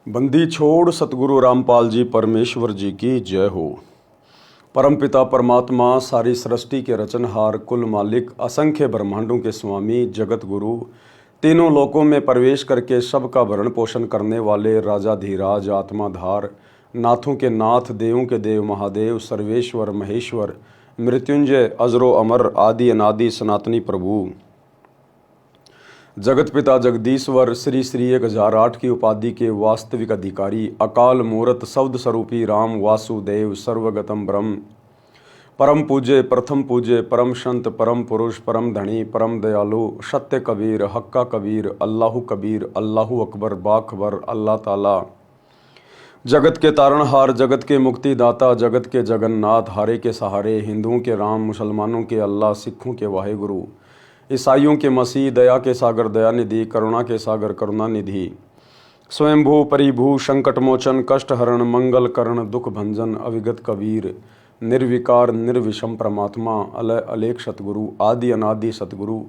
बंदी छोड़ सतगुरु रामपाल जी परमेश्वर जी की जय हो। परमपिता परमात्मा सारी सृष्टि के रचनहार, कुल मालिक, असंख्य ब्रह्मांडों के स्वामी, जगत गुरु, तीनों लोकों में प्रवेश करके सबका भरण पोषण करने वाले राजाधीराज, आत्माधार, नाथों के नाथ, देवों के देव, महादेव, सर्वेश्वर, महेश्वर, मृत्युंजय, अजरो अमर, आदि अनादि सनातनी प्रभु, जगत पिता जगदीश्वर, श्री श्री 1008 की उपाधि के वास्तविक अधिकारी, अकाल मूरत शब्द स्वरूपी राम वासुदेव, सर्वगतम ब्रह्म, परम पूज्य, प्रथम पूज्य, परम संत, परम पुरुष, परम धनी, परम दयालु, सत्य कबीर, हक्का कबीर, अल्लाहु कबीर, अल्लाहु अकबर, बाखबर, अल्लाह ताला, जगत के तारणहार, जगत के मुक्तिदाता, जगत के जगन्नाथ, हारे के सहारे, हिंदुओं के राम, मुसलमानों के अल्लाह, सिखों के वाहेगुरु, ईसाइयों के मसीह, दया के सागर दयानिधि, करुणा के सागर करुणानिधि, स्वयंभू परिभू, संकट मोचन, कष्ट हरण, मंगल करण, दुख भंजन, अविगत कबीर, निर्विकार निर्विषम परमात्मा, अलय अलेख सतगुरु, आदि अनादि सतगुरु,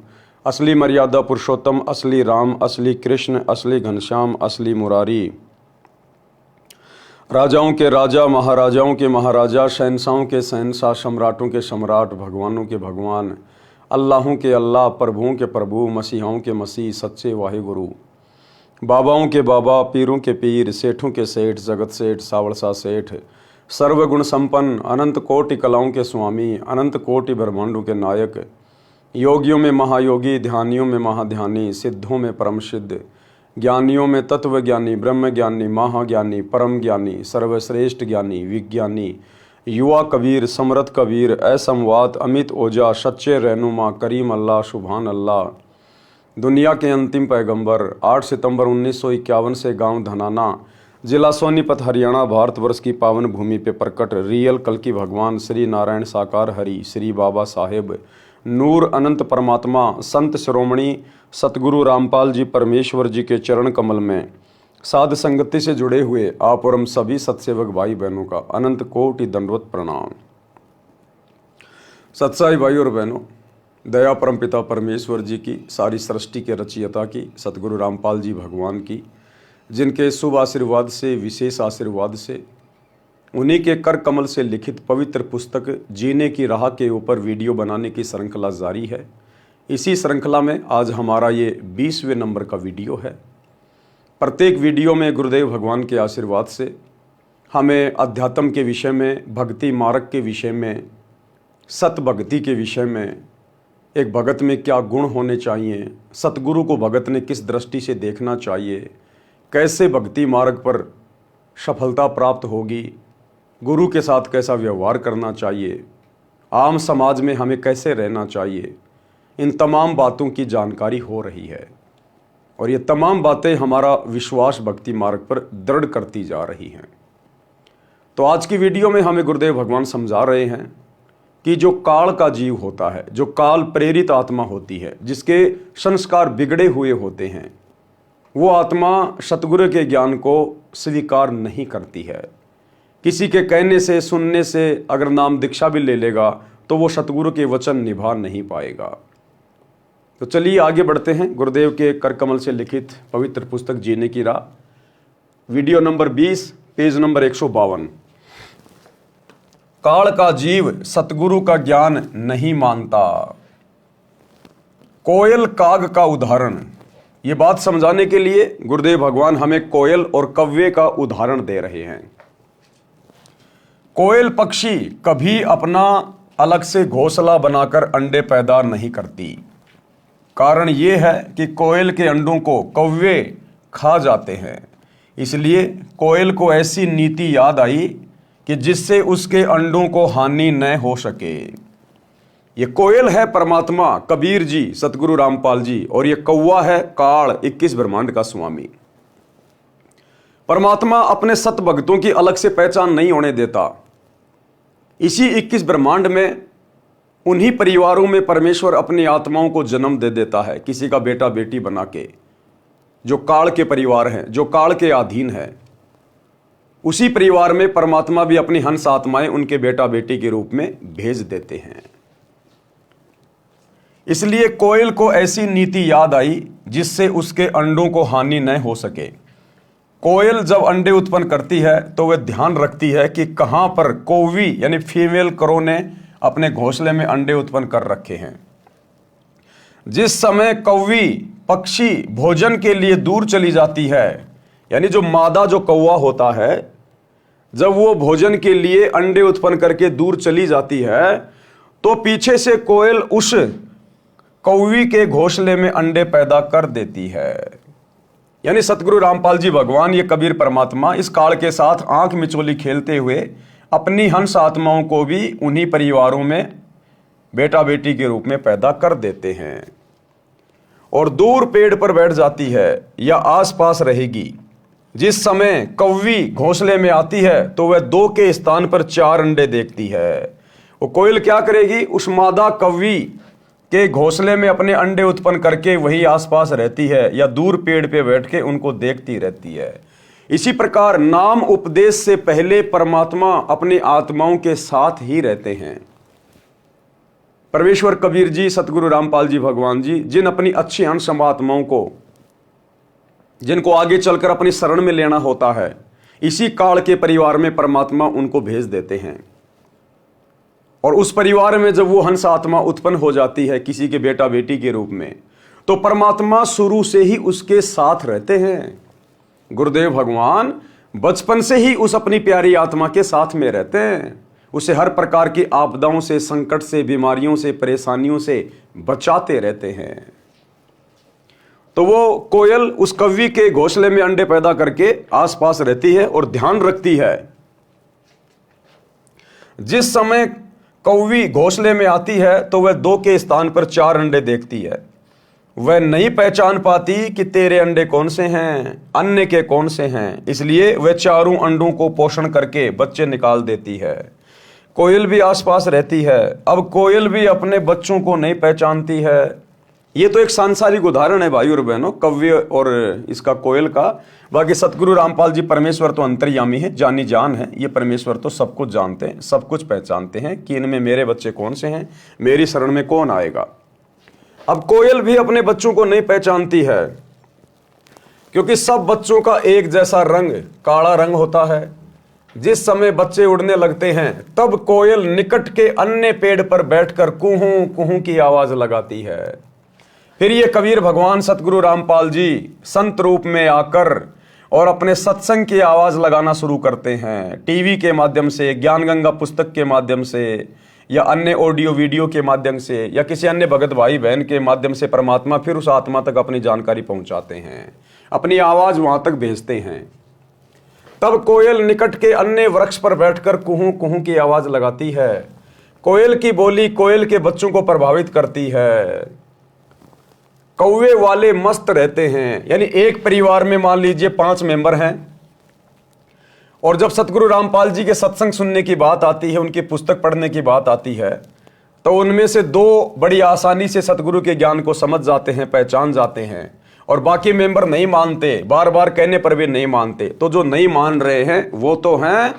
असली मर्यादा पुरुषोत्तम, असली राम, असली कृष्ण, असली घनश्याम, असली मुरारी, राजाओं के राजा, महाराजाओं के महाराजा, शहंशाहों के शहंशाह, सम्राटों के सम्राट, भगवानों के भगवान, अल्लाहों के अल्लाह, प्रभुओं के प्रभु, मसीहाओं के मसीह, सच्चे वाहिगुरु, बाबाओं के बाबा, पीरों के पीर, सेठों के सेठ, जगत सेठ, सावड़सा सेठ, सर्वगुण संपन्न, अनंत कोटि कलाओं के स्वामी, अनंत कोटि ब्रह्मांडों के नायक, योगियों में महायोगी, ध्यानियों में महाध्यानी, सिद्धों में परम सिद्ध, ज्ञानियों में तत्व ज्ञानी, ब्रह्म ज्ञानी, महाज्ञानी, परम ज्ञानी, सर्वश्रेष्ठ ज्ञानी, विज्ञानी, युवा कबीर, समरथ कबीर, असमवात, अमित ओजा, सच्चे रहनुमा, करीम अल्लाह, सुभान अल्लाह, दुनिया के अंतिम पैगंबर, 8 सितंबर 1951 से गांव धनाना, जिला सोनीपत, हरियाणा, भारतवर्ष की पावन भूमि पे प्रकट रियल कल की भगवान श्री नारायण साकार हरि, श्री बाबा साहेब, नूर अनंत परमात्मा, संत शिरोमणि सतगुरु रामपाल जी परमेश्वर जी के चरण कमल में साध संगति से जुड़े हुए आप और हम सभी सत्सेवक भाई बहनों का अनंत कोटि दंडवत प्रणाम। सत्साई भाई और बहनों, दया परमपिता परमेश्वर जी की, सारी सृष्टि के रचयिता की, सतगुरु रामपाल जी भगवान की, जिनके शुभ आशीर्वाद से, विशेष आशीर्वाद से, उन्हीं के कर कमल से लिखित पवित्र पुस्तक जीने की राह के ऊपर वीडियो बनाने की श्रृंखला जारी है। इसी श्रृंखला में आज हमारा ये 20वें नंबर का वीडियो है। प्रत्येक वीडियो में गुरुदेव भगवान के आशीर्वाद से हमें अध्यात्म के विषय में, भक्ति मार्ग के विषय में, सत भक्ति के विषय में, एक भगत में क्या गुण होने चाहिए, सतगुरु को भगत ने किस दृष्टि से देखना चाहिए, कैसे भक्ति मार्ग पर सफलता प्राप्त होगी, गुरु के साथ कैसा व्यवहार करना चाहिए, आम समाज में हमें कैसे रहना चाहिए, इन तमाम बातों की जानकारी हो रही है और ये तमाम बातें हमारा विश्वास भक्ति मार्ग पर दृढ़ करती जा रही हैं। तो आज की वीडियो में हमें गुरुदेव भगवान समझा रहे हैं कि जो काल का जीव होता है, जो काल प्रेरित आत्मा होती है, जिसके संस्कार बिगड़े हुए होते हैं, वो आत्मा सतगुरु के ज्ञान को स्वीकार नहीं करती है। किसी के कहने से, सुनने से अगर नाम दीक्षा भी ले लेगा तो वो सतगुरु के वचन निभा नहीं पाएगा। तो चलिए आगे बढ़ते हैं गुरुदेव के कर कमल से लिखित पवित्र पुस्तक जीने की राह, वीडियो नंबर 20, पेज नंबर 152। काल का जीव सतगुरु का ज्ञान नहीं मानता। कोयल काग का उदाहरण, ये बात समझाने के लिए गुरुदेव भगवान हमें कोयल और कव्वे का उदाहरण दे रहे हैं। कोयल पक्षी कभी अपना अलग से घोंसला बनाकर अंडे पैदा नहीं करती। कारण ये है कि कोयल के अंडों को कौवे खा जाते हैं। इसलिए कोयल को ऐसी नीति याद आई कि जिससे उसके अंडों को हानि न हो सके। ये कोयल है परमात्मा कबीर जी, सतगुरु रामपाल जी, और ये कौवा है काल, 21 ब्रह्मांड का स्वामी। परमात्मा अपने सत भक्तों की अलग से पहचान नहीं होने देता। इसी 21 ब्रह्मांड में, उन्हीं परिवारों में परमेश्वर अपनी आत्माओं को जन्म दे देता है, किसी का बेटा बेटी बना के, जो काल के परिवार हैं, जो काल के अधीन है। उसी परिवार में परमात्मा भी अपनी हंस आत्माएं उनके बेटा बेटी के रूप में भेज देते हैं। इसलिए कोयल को ऐसी नीति याद आई जिससे उसके अंडों को हानि न हो सके। कोयल जब अंडे उत्पन्न करती है तो वह ध्यान रखती है कि कहां पर कौवी यानी फीमेल क्रो ने अपने घोंसले में अंडे उत्पन्न कर रखे हैं। जिस समय कौवी पक्षी भोजन के लिए दूर चली जाती है, यानी जो मादा जो कौवा होता है, जब वो भोजन के लिए अंडे उत्पन्न करके दूर चली जाती है तो पीछे से कोयल उस कौवी के घोंसले में अंडे पैदा कर देती है। यानी सतगुरु रामपाल जी भगवान, ये कबीर परमात्मा इस काल के साथ आंख मिचोली खेलते हुए अपनी हंस आत्माओं को भी उन्हीं परिवारों में बेटा बेटी के रूप में पैदा कर देते हैं और दूर पेड़ पर बैठ जाती है या आसपास रहेगी। जिस समय कौवी घोंसले में आती है तो वह 2 के स्थान पर 4 अंडे देखती है। वो कोयल क्या करेगी, उस मादा कौवी के घोंसले में अपने अंडे उत्पन्न करके वही आसपास रहती है या दूर पेड़ पे बैठ के उनको देखती रहती है। इसी प्रकार नाम उपदेश से पहले परमात्मा अपनी आत्माओं के साथ ही रहते हैं। परमेश्वर कबीर जी, सतगुरु रामपाल जी भगवान जी, जिन अपनी अच्छी अंश आत्माओं को, जिनको आगे चलकर अपनी शरण में लेना होता है, इसी काल के परिवार में परमात्मा उनको भेज देते हैं। और उस परिवार में जब वो हंस आत्मा उत्पन्न हो जाती है किसी के बेटा बेटी के रूप में, तो परमात्मा शुरू से ही उसके साथ रहते हैं। गुरुदेव भगवान बचपन से ही उस अपनी प्यारी आत्मा के साथ में रहते हैं, उसे हर प्रकार की आपदाओं से, संकट से, बीमारियों से, परेशानियों से बचाते रहते हैं। तो वो कोयल उस कौवी के घोंसले में अंडे पैदा करके आसपास रहती है और ध्यान रखती है। जिस समय कौवी घोंसले में आती है तो वह 2 के स्थान पर 4 अंडे देखती है। वह नहीं पहचान पाती कि तेरे अंडे कौन से हैं, अन्य के कौन से हैं, इसलिए वह चारों अंडों को पोषण करके बच्चे निकाल देती है। कोयल भी आसपास रहती है। अब कोयल भी अपने बच्चों को नहीं पहचानती है। ये तो एक सांसारिक उदाहरण है भाई और बहनों, कव्य और इसका कोयल का। बाकी सतगुरु रामपाल जी परमेश्वर तो अंतर्यामी है, जानी जान है। ये परमेश्वर तो सब कुछ जानते हैं, सब कुछ पहचानते हैं कि इनमें मेरे बच्चे कौन से हैं, मेरी शरण में कौन आएगा। अब कोयल भी अपने बच्चों को नहीं पहचानती है, क्योंकि सब बच्चों का एक जैसा रंग, काला रंग होता है। जिस समय बच्चे उड़ने लगते हैं तब कोयल निकट के अन्य पेड़ पर बैठकर कुहू कुहू की आवाज लगाती है। फिर ये कबीर भगवान सतगुरु रामपाल जी संत रूप में आकर और अपने सत्संग की आवाज लगाना शुरू करते हैं। टीवी के माध्यम से, ज्ञान गंगा पुस्तक के माध्यम से, या अन्य ऑडियो वीडियो के माध्यम से, या किसी अन्य भगत भाई बहन के माध्यम से परमात्मा फिर उस आत्मा तक अपनी जानकारी पहुंचाते हैं, अपनी आवाज वहां तक भेजते हैं। तब कोयल निकट के अन्य वृक्ष पर बैठकर कुहू कुहू की आवाज लगाती है। कोयल की बोली कोयल के बच्चों को प्रभावित करती है। कौवे वाले मस्त रहते हैं। यानी एक परिवार में मान लीजिए 5 मेंबर हैं, और जब सतगुरु रामपाल जी के सत्संग सुनने की बात आती है, उनकी पुस्तक पढ़ने की बात आती है, तो उनमें से 2 बड़ी आसानी से सतगुरु के ज्ञान को समझ जाते हैं, पहचान जाते हैं, और बाकी मेंबर नहीं मानते, बार बार कहने पर भी नहीं मानते। तो जो नहीं मान रहे हैं वो तो हैं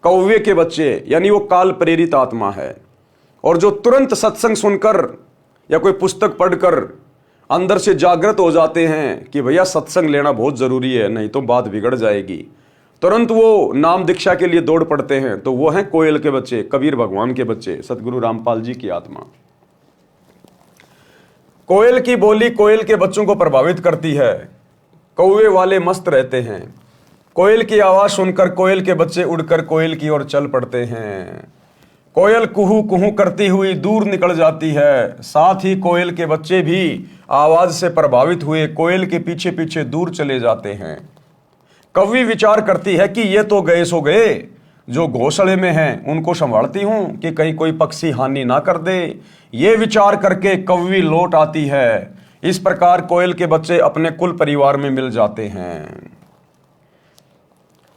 कौवे के बच्चे, यानी वो काल प्रेरित आत्मा है। और जो तुरंत सत्संग सुनकर या कोई पुस्तक पढ़कर अंदर से जागृत हो जाते हैं कि भैया सत्संग लेना बहुत जरूरी है, नहीं तो बात बिगड़ जाएगी, तुरंत वो नाम दीक्षा के लिए दौड़ पड़ते हैं। तो वो हैं कोयल के बच्चे, कबीर भगवान के बच्चे, सतगुरु रामपाल जी की आत्मा। कोयल की बोली कोयल के बच्चों को प्रभावित करती है। कौवे वाले मस्त रहते हैं। कोयल की आवाज सुनकर कोयल के बच्चे उड़कर कोयल की ओर चल पड़ते हैं। कोयल कुहू कुहू करती हुई दूर निकल जाती है। साथ ही कोयल के बच्चे भी आवाज से प्रभावित हुए कोयल के पीछे पीछे दूर चले जाते हैं। कौवी विचार करती है कि ये तो गए सो गए, जो घोंसले में हैं उनको संभालती हूं कि कहीं कोई पक्षी हानि ना कर दे। ये विचार करके कौवी लौट आती है। इस प्रकार कोयल के बच्चे अपने कुल परिवार में मिल जाते हैं।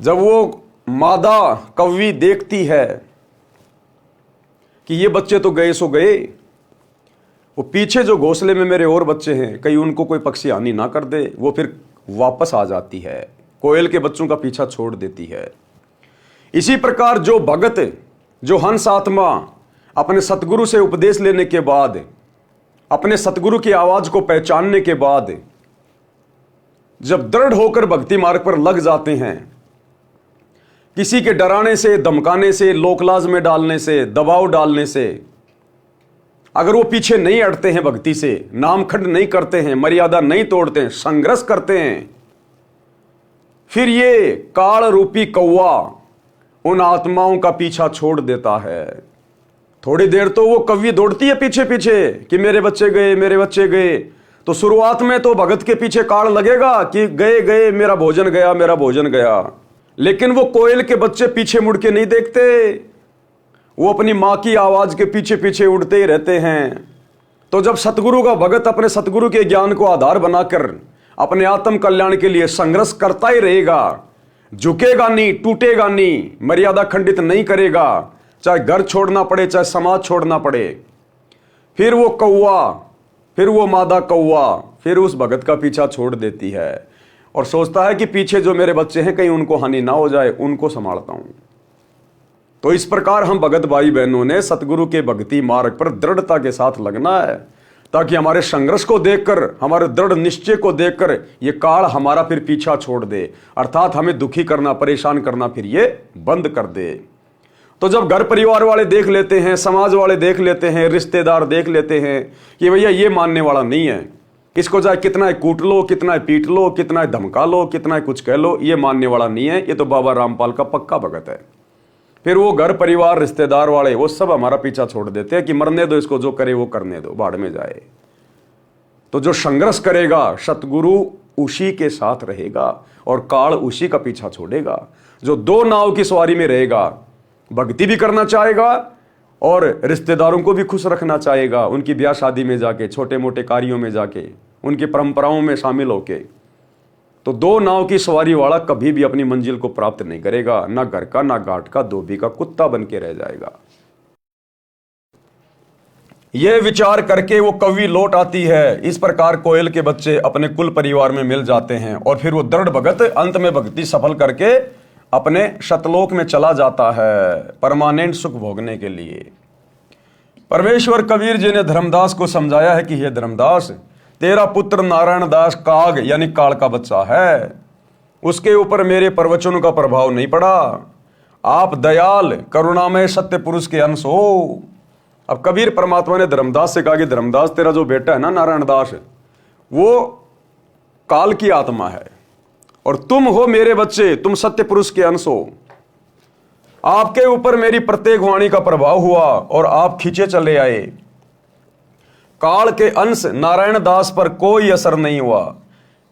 जब वो मादा कौवी देखती है कि ये बच्चे तो गए सो गए, वो पीछे जो घोंसले में मेरे और बच्चे हैं कहीं उनको कोई पक्षी हानि ना कर दे, वो फिर वापस आ जाती है, कोयल के बच्चों का पीछा छोड़ देती है। इसी प्रकार जो भगत, जो हंस आत्मा अपने सतगुरु से उपदेश लेने के बाद, अपने सतगुरु की आवाज को पहचानने के बाद जब दृढ़ होकर भक्ति मार्ग पर लग जाते हैं, किसी के डराने से, धमकाने से, लोकलाज में डालने से, दबाव डालने से अगर वो पीछे नहीं हटते हैं, भक्ति से नामखंड नहीं करते हैं, मर्यादा नहीं तोड़ते हैं, संघर्ष करते हैं, फिर ये काल रूपी कौवा उन आत्माओं का पीछा छोड़ देता है। थोड़ी देर तो वो कौवी दौड़ती है पीछे पीछे कि मेरे बच्चे गए, मेरे बच्चे गए। तो शुरुआत में तो भगत के पीछे काल लगेगा कि गए गए, मेरा भोजन गया, मेरा भोजन गया। लेकिन वो कोयल के बच्चे पीछे मुड़ के नहीं देखते, वो अपनी मां की आवाज के पीछे पीछे उड़ते ही रहते हैं। तो जब सतगुरु का भगत अपने सतगुरु के ज्ञान को आधार बनाकर अपने आत्म कल्याण के लिए संघर्ष करता ही रहेगा, झुकेगा नहीं, टूटेगा नहीं, मर्यादा खंडित नहीं करेगा, चाहे घर छोड़ना पड़े, चाहे समाज छोड़ना पड़े, फिर वो कौवा, फिर वो मादा कौवा फिर उस भगत का पीछा छोड़ देती है और सोचता है कि पीछे जो मेरे बच्चे हैं कहीं उनको हानि ना हो जाए, उनको संभालता हूं। तो इस प्रकार हम भगत भाई बहनों ने सतगुरु के भक्ति मार्ग पर दृढ़ता के साथ लगना है, ताकि हमारे संघर्ष को देखकर, हमारे दृढ़ निश्चय को देखकर ये काल हमारा फिर पीछा छोड़ दे, अर्थात हमें दुखी करना, परेशान करना फिर ये बंद कर दे। तो जब घर परिवार वाले देख लेते हैं, समाज वाले देख लेते हैं, रिश्तेदार देख लेते हैं कि भैया ये मानने वाला नहीं है, इसको चाहे कितना कूट लो, कितना पीट लो, कितना धमका लो, कितना कुछ कह लो, ये मानने वाला नहीं है, ये तो बाबा रामपाल का पक्का भगत है, फिर वो घर परिवार रिश्तेदार वाले वो सब हमारा पीछा छोड़ देते हैं कि मरने दो इसको, जो करे वो करने दो, बाढ़ में जाए। तो जो संघर्ष करेगा सतगुरु उसी के साथ रहेगा और काल उसी का पीछा छोड़ेगा। जो दो नाव की सवारी में रहेगा, भक्ति भी करना चाहेगा और रिश्तेदारों को भी खुश रखना चाहेगा, उनकी ब्याह शादी में जाके, छोटे मोटे कार्यों में जाके, उनकी परंपराओं में शामिल होके, तो दो नाव की सवारी वाला कभी भी अपनी मंजिल को प्राप्त नहीं करेगा, ना घर का, ना घाट का, धोबी का कुत्ता बन के रह जाएगा। यह विचार करके वो कवि लौट आती है। इस प्रकार कोयल के बच्चे अपने कुल परिवार में मिल जाते हैं और फिर वो दृढ़ भगत अंत में भक्ति सफल करके अपने शतलोक में चला जाता है परमानेंट सुख भोगने के लिए। परमेश्वर कबीर जी ने धर्मदास को समझाया है कि हे धर्मदास, तेरा पुत्र नारायण दास काग यानी काल का बच्चा है, उसके ऊपर मेरे प्रवचनों का प्रभाव नहीं पड़ा। आप दयाल करुणामय सत्य पुरुष के अंश हो। अब कबीर परमात्मा ने धर्मदास से कहा कि धर्मदास, तेरा जो बेटा है ना नारायण दास, वो काल की आत्मा है और तुम हो मेरे बच्चे, तुम सत्य पुरुष के अंश हो। आपके ऊपर मेरी प्रत्येक वाणी का प्रभाव हुआ और आप खींचे चले आए। काल के अंश नारायण दास पर कोई असर नहीं हुआ।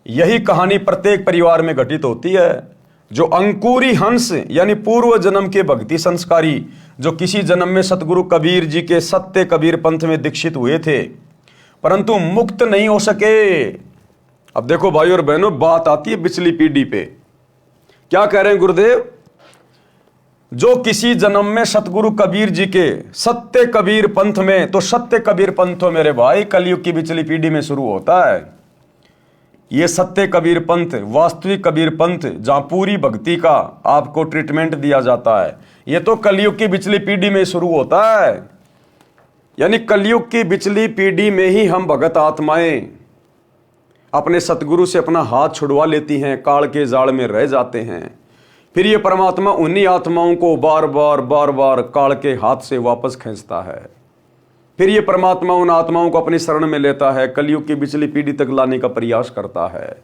यही कहानी प्रत्येक परिवार में घटित होती है। जो अंकुरी हंस यानी पूर्व जन्म के भक्ति संस्कारी, जो किसी जन्म में सतगुरु कबीर जी के सत्य कबीर पंथ में दीक्षित हुए थे परंतु मुक्त नहीं हो सके। अब देखो भाई और बहनों, बात आती है पिछली पीढ़ी पे। क्या कह रहे हैं गुरुदेव? जो किसी जन्म में सतगुरु कबीर जी के सत्य कबीर पंथ में, तो सत्य कबीर पंथ तो मेरे भाई कलयुग की पिछली पीढ़ी में शुरू होता है। ये सत्य कबीर पंथ, वास्तविक कबीर पंथ, जहां पूरी भक्ति का आपको ट्रीटमेंट दिया जाता है, ये तो कलयुग की पिछली पीढ़ी में शुरू होता है। यानी कलयुग की पिछली पीढ़ी में ही हम भगत आत्माएं अपने सतगुरु से अपना हाथ छुड़वा लेती हैं, काल के जाल में रह जाते हैं। फिर ये परमात्मा उन्हीं आत्माओं को बार बार काल के हाथ से वापस खींचता है। फिर ये परमात्मा उन आत्माओं को अपनी शरण में लेता है, कलयुग की पिछली पीढ़ी तक लाने का प्रयास करता है।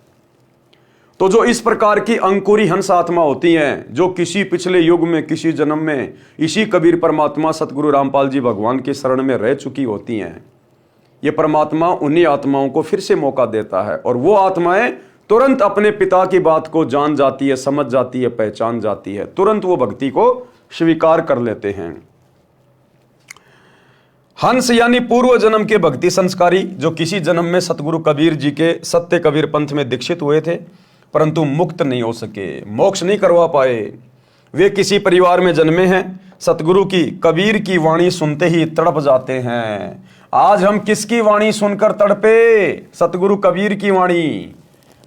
तो जो इस प्रकार की अंकुरी हंस आत्मा होती हैं, जो किसी पिछले युग में, किसी जन्म में इसी कबीर परमात्मा सतगुरु रामपाल जी भगवान की शरण में रह चुकी होती हैं, ये परमात्मा उन्हीं आत्माओं को फिर से मौका देता है और वो आत्माएं तुरंत अपने पिता की बात को जान जाती है, समझ जाती है, पहचान जाती है, तुरंत वो भक्ति को स्वीकार कर लेते हैं। हंस यानी पूर्व जन्म के भक्ति संस्कारी, जो किसी जन्म में सतगुरु कबीर जी के सत्य कबीर पंथ में दीक्षित हुए थे परंतु मुक्त नहीं हो सके, मोक्ष नहीं करवा पाए। वे किसी परिवार में जन्मे हैं, सतगुरु की कबीर की वाणी सुनते ही तड़प जाते हैं। आज हम किसकी वाणी सुनकर तड़पे? सतगुरु कबीर की वाणी,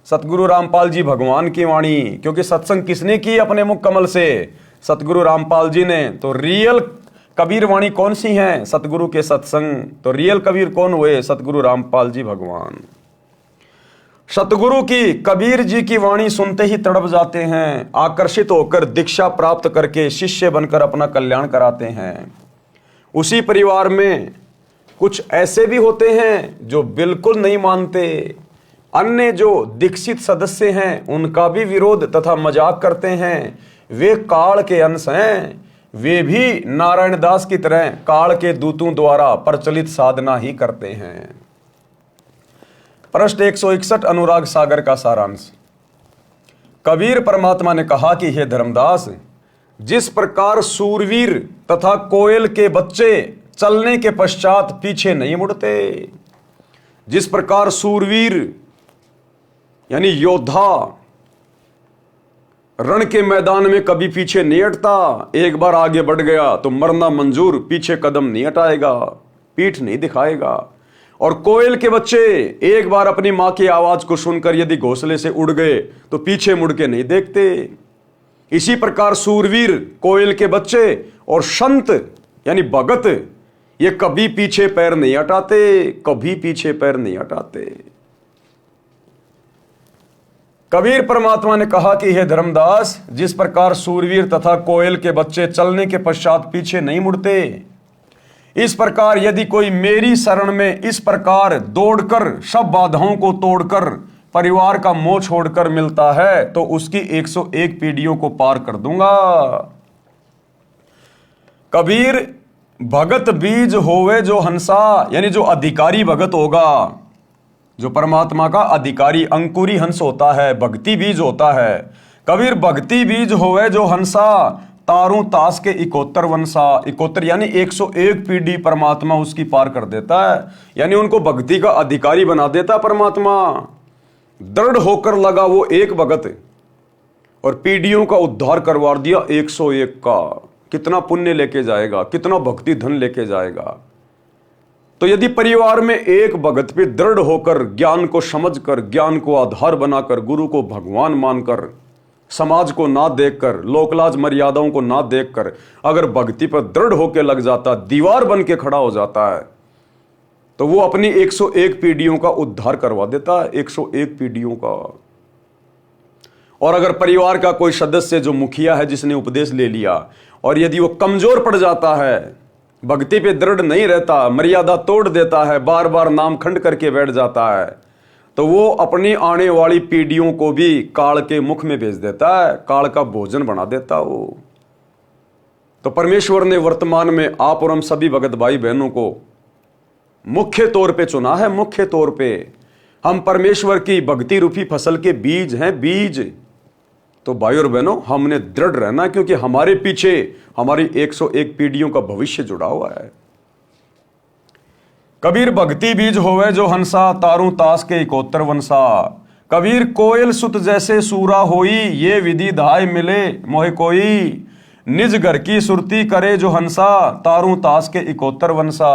सतगुरु रामपाल जी भगवान की वाणी। क्योंकि सत्संग किसने की अपने मुख कमल से? सतगुरु रामपाल जी ने। तो रियल कबीर वाणी कौन सी है? सतगुरु के सत्संग। तो रियल कबीर कौन हुए? सतगुरु रामपाल जी भगवान। सतगुरु की, कबीर जी की वाणी सुनते ही तड़प जाते हैं, आकर्षित होकर दीक्षा प्राप्त करके शिष्य बनकर अपना कल्याण कराते हैं। उसी परिवार में कुछ ऐसे भी होते हैं जो बिल्कुल नहीं मानते, अन्य जो दीक्षित सदस्य हैं उनका भी विरोध तथा मजाक करते हैं। वे काल के अंश हैं, वे भी नारायण दास की तरह काल के दूतों द्वारा प्रचलित साधना ही करते हैं। पृष्ठ 161 अनुराग सागर का सारांश। कबीर परमात्मा ने कहा कि हे धर्मदास, जिस प्रकार सूरवीर तथा कोयल के बच्चे चलने के पश्चात पीछे नहीं मुड़ते, जिस प्रकार सूरवीर यानी योद्धा रण के मैदान में कभी पीछे नहीं हटता, एक बार आगे बढ़ गया तो मरना मंजूर, पीछे कदम नहीं हटाएगा, पीठ नहीं दिखाएगा। और कोयल के बच्चे एक बार अपनी मां की आवाज को सुनकर यदि घोंसले से उड़ गए तो पीछे मुड़ के नहीं देखते। इसी प्रकार सूरवीर, कोयल के बच्चे और संत यानी भगत, ये कभी पीछे पैर नहीं हटाते, कभी पीछे पैर नहीं हटाते। कबीर परमात्मा ने कहा कि हे धर्मदास, जिस प्रकार सूरवीर तथा कोयल के बच्चे चलने के पश्चात पीछे नहीं मुड़ते, इस प्रकार यदि कोई मेरी शरण में इस प्रकार दौड़कर सब बाधाओं को तोड़कर परिवार का मोह छोड़कर मिलता है तो उसकी 101 पीढ़ियों को पार कर दूंगा। कबीर भगत बीज होवे जो हंसा, यानी जो अधिकारी भगत होगा, जो परमात्मा का अधिकारी अंकुरी हंस होता है, भक्ति बीज होता है। कबीर भक्ति बीज होवे जो हंसा, तारू तास के 71 वंशा, 71 यानी 101 पीढ़ी परमात्मा उसकी पार कर देता है, यानी उनको भक्ति का अधिकारी बना देता परमात्मा। दृढ़ होकर लगा वो एक भगत और पीढ़ियों का उद्धार करवा दिया 101 का। कितना पुण्य लेके जाएगा, कितना भक्ति धन लेके जाएगा। तो यदि परिवार में एक भगत पे दृढ़ होकर ज्ञान को समझकर, ज्ञान को आधार बनाकर, गुरु को भगवान मानकर, समाज को ना देखकर, लोकलाज मर्यादाओं को ना देखकर अगर भक्ति पर दृढ़ होकर लग जाता, दीवार बन के खड़ा हो जाता है, तो वो अपनी 101 पीढ़ियों का उद्धार करवा देता है, 101 पीढ़ियों का। और अगर परिवार का कोई सदस्य जो मुखिया है, जिसने उपदेश ले लिया, और यदि वो कमजोर पड़ जाता है, भक्ति पे दृढ़ नहीं रहता, मर्यादा तोड़ देता है, बार बार नाम खंड करके बैठ जाता है, तो वो अपनी आने वाली पीढ़ियों को भी काल के मुख में भेज देता है, काल का भोजन बना देता वो। तो परमेश्वर ने वर्तमान में आप और हम सभी भगत भाई बहनों को मुख्य तौर पे चुना है। मुख्य तौर पे हम परमेश्वर की भक्ति रूपी फसल के बीज हैं, बीज। तो भाई और बहनों, हमने दृढ़ रहना, क्योंकि हमारे पीछे हमारी 101 पीढ़ियों का भविष्य जुड़ा हुआ है। कबीर भक्ति बीज होवे जो हंसा, तारू तास के 71 वंशा। कबीर कोयल सुत जैसे सूरा होई, ये विधि धाय मिले मोहे कोई। निज घर की सुरती करे जो हंसा, तारू तास के 71 वंशा।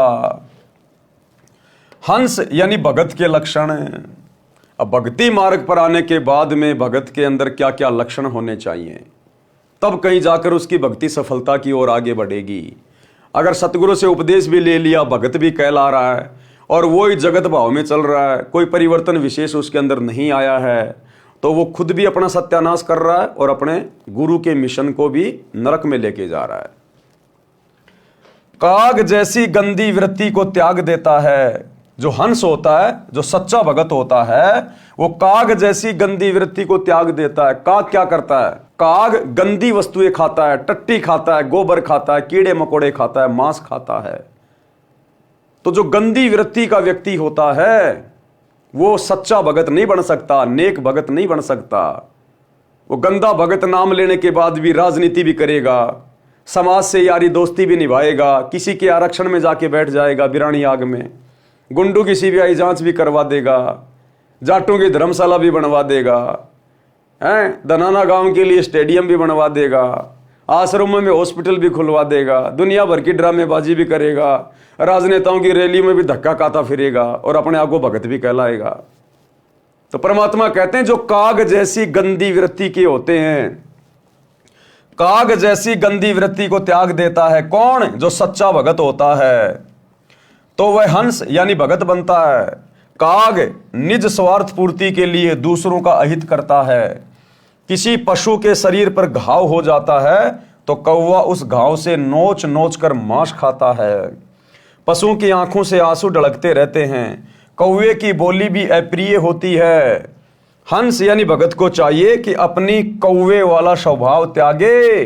हंस यानी भगत के लक्षण। अब भक्ति मार्ग पर आने के बाद में भगत के अंदर क्या क्या लक्षण होने चाहिए, तब कहीं जाकर उसकी भक्ति सफलता की ओर आगे बढ़ेगी। अगर सतगुरु से उपदेश भी ले लिया, भगत भी कहला रहा है और वो ही जगत भाव में चल रहा है, कोई परिवर्तन विशेष उसके अंदर नहीं आया है, तो वो खुद भी अपना सत्यानाश कर रहा है और अपने गुरु के मिशन को भी नरक में लेके जा रहा है। काग जैसी गंदी वृत्ति को त्याग देता है। जो हंस होता है, जो सच्चा भगत होता है, वो काग जैसी गंदी वृत्ति को त्याग देता है। काग क्या करता है? काग गंदी वस्तुएं खाता है, टट्टी खाता है, गोबर खाता है, कीड़े मकोड़े खाता है, मांस खाता है। तो जो गंदी वृत्ति का व्यक्ति होता है वो सच्चा भगत नहीं बन सकता, नेक भगत नहीं बन सकता। वो गंदा भगत नाम लेने के बाद भी राजनीति भी करेगा, समाज से यारी दोस्ती भी निभाएगा, किसी के आरक्षण में जाके बैठ जाएगा बिरानी आग में, गुंडों की सीबीआई जांच भी करवा देगा, जाटों की धर्मशाला भी बनवा देगा, हैं, दनाना गांव के लिए स्टेडियम भी बनवा देगा, आश्रमों में हॉस्पिटल भी खुलवा देगा, दुनिया भर की ड्रामेबाजी भी करेगा, राजनेताओं की रैली में भी धक्का खाता फिरेगा और अपने आप को भगत भी कहलाएगा। तो परमात्मा कहते हैं जो काग जैसी गंदी वृत्ति के होते हैं, काग जैसी गंदी वृत्ति को त्याग देता है कौन? जो सच्चा भगत होता है। तो वह हंस यानी भगत बनता है। काग निज स्वार्थ पूर्ति के लिए दूसरों का अहित करता है। किसी पशु के शरीर पर घाव हो जाता है तो कौवा उस घाव से नोच नोच कर मांस खाता है। पशुओं की आंखों से आंसू ढलकते रहते हैं, कौवे की बोली भी अप्रिय होती है। हंस यानी भगत को चाहिए कि अपनी कौवे वाला स्वभाव त्यागे।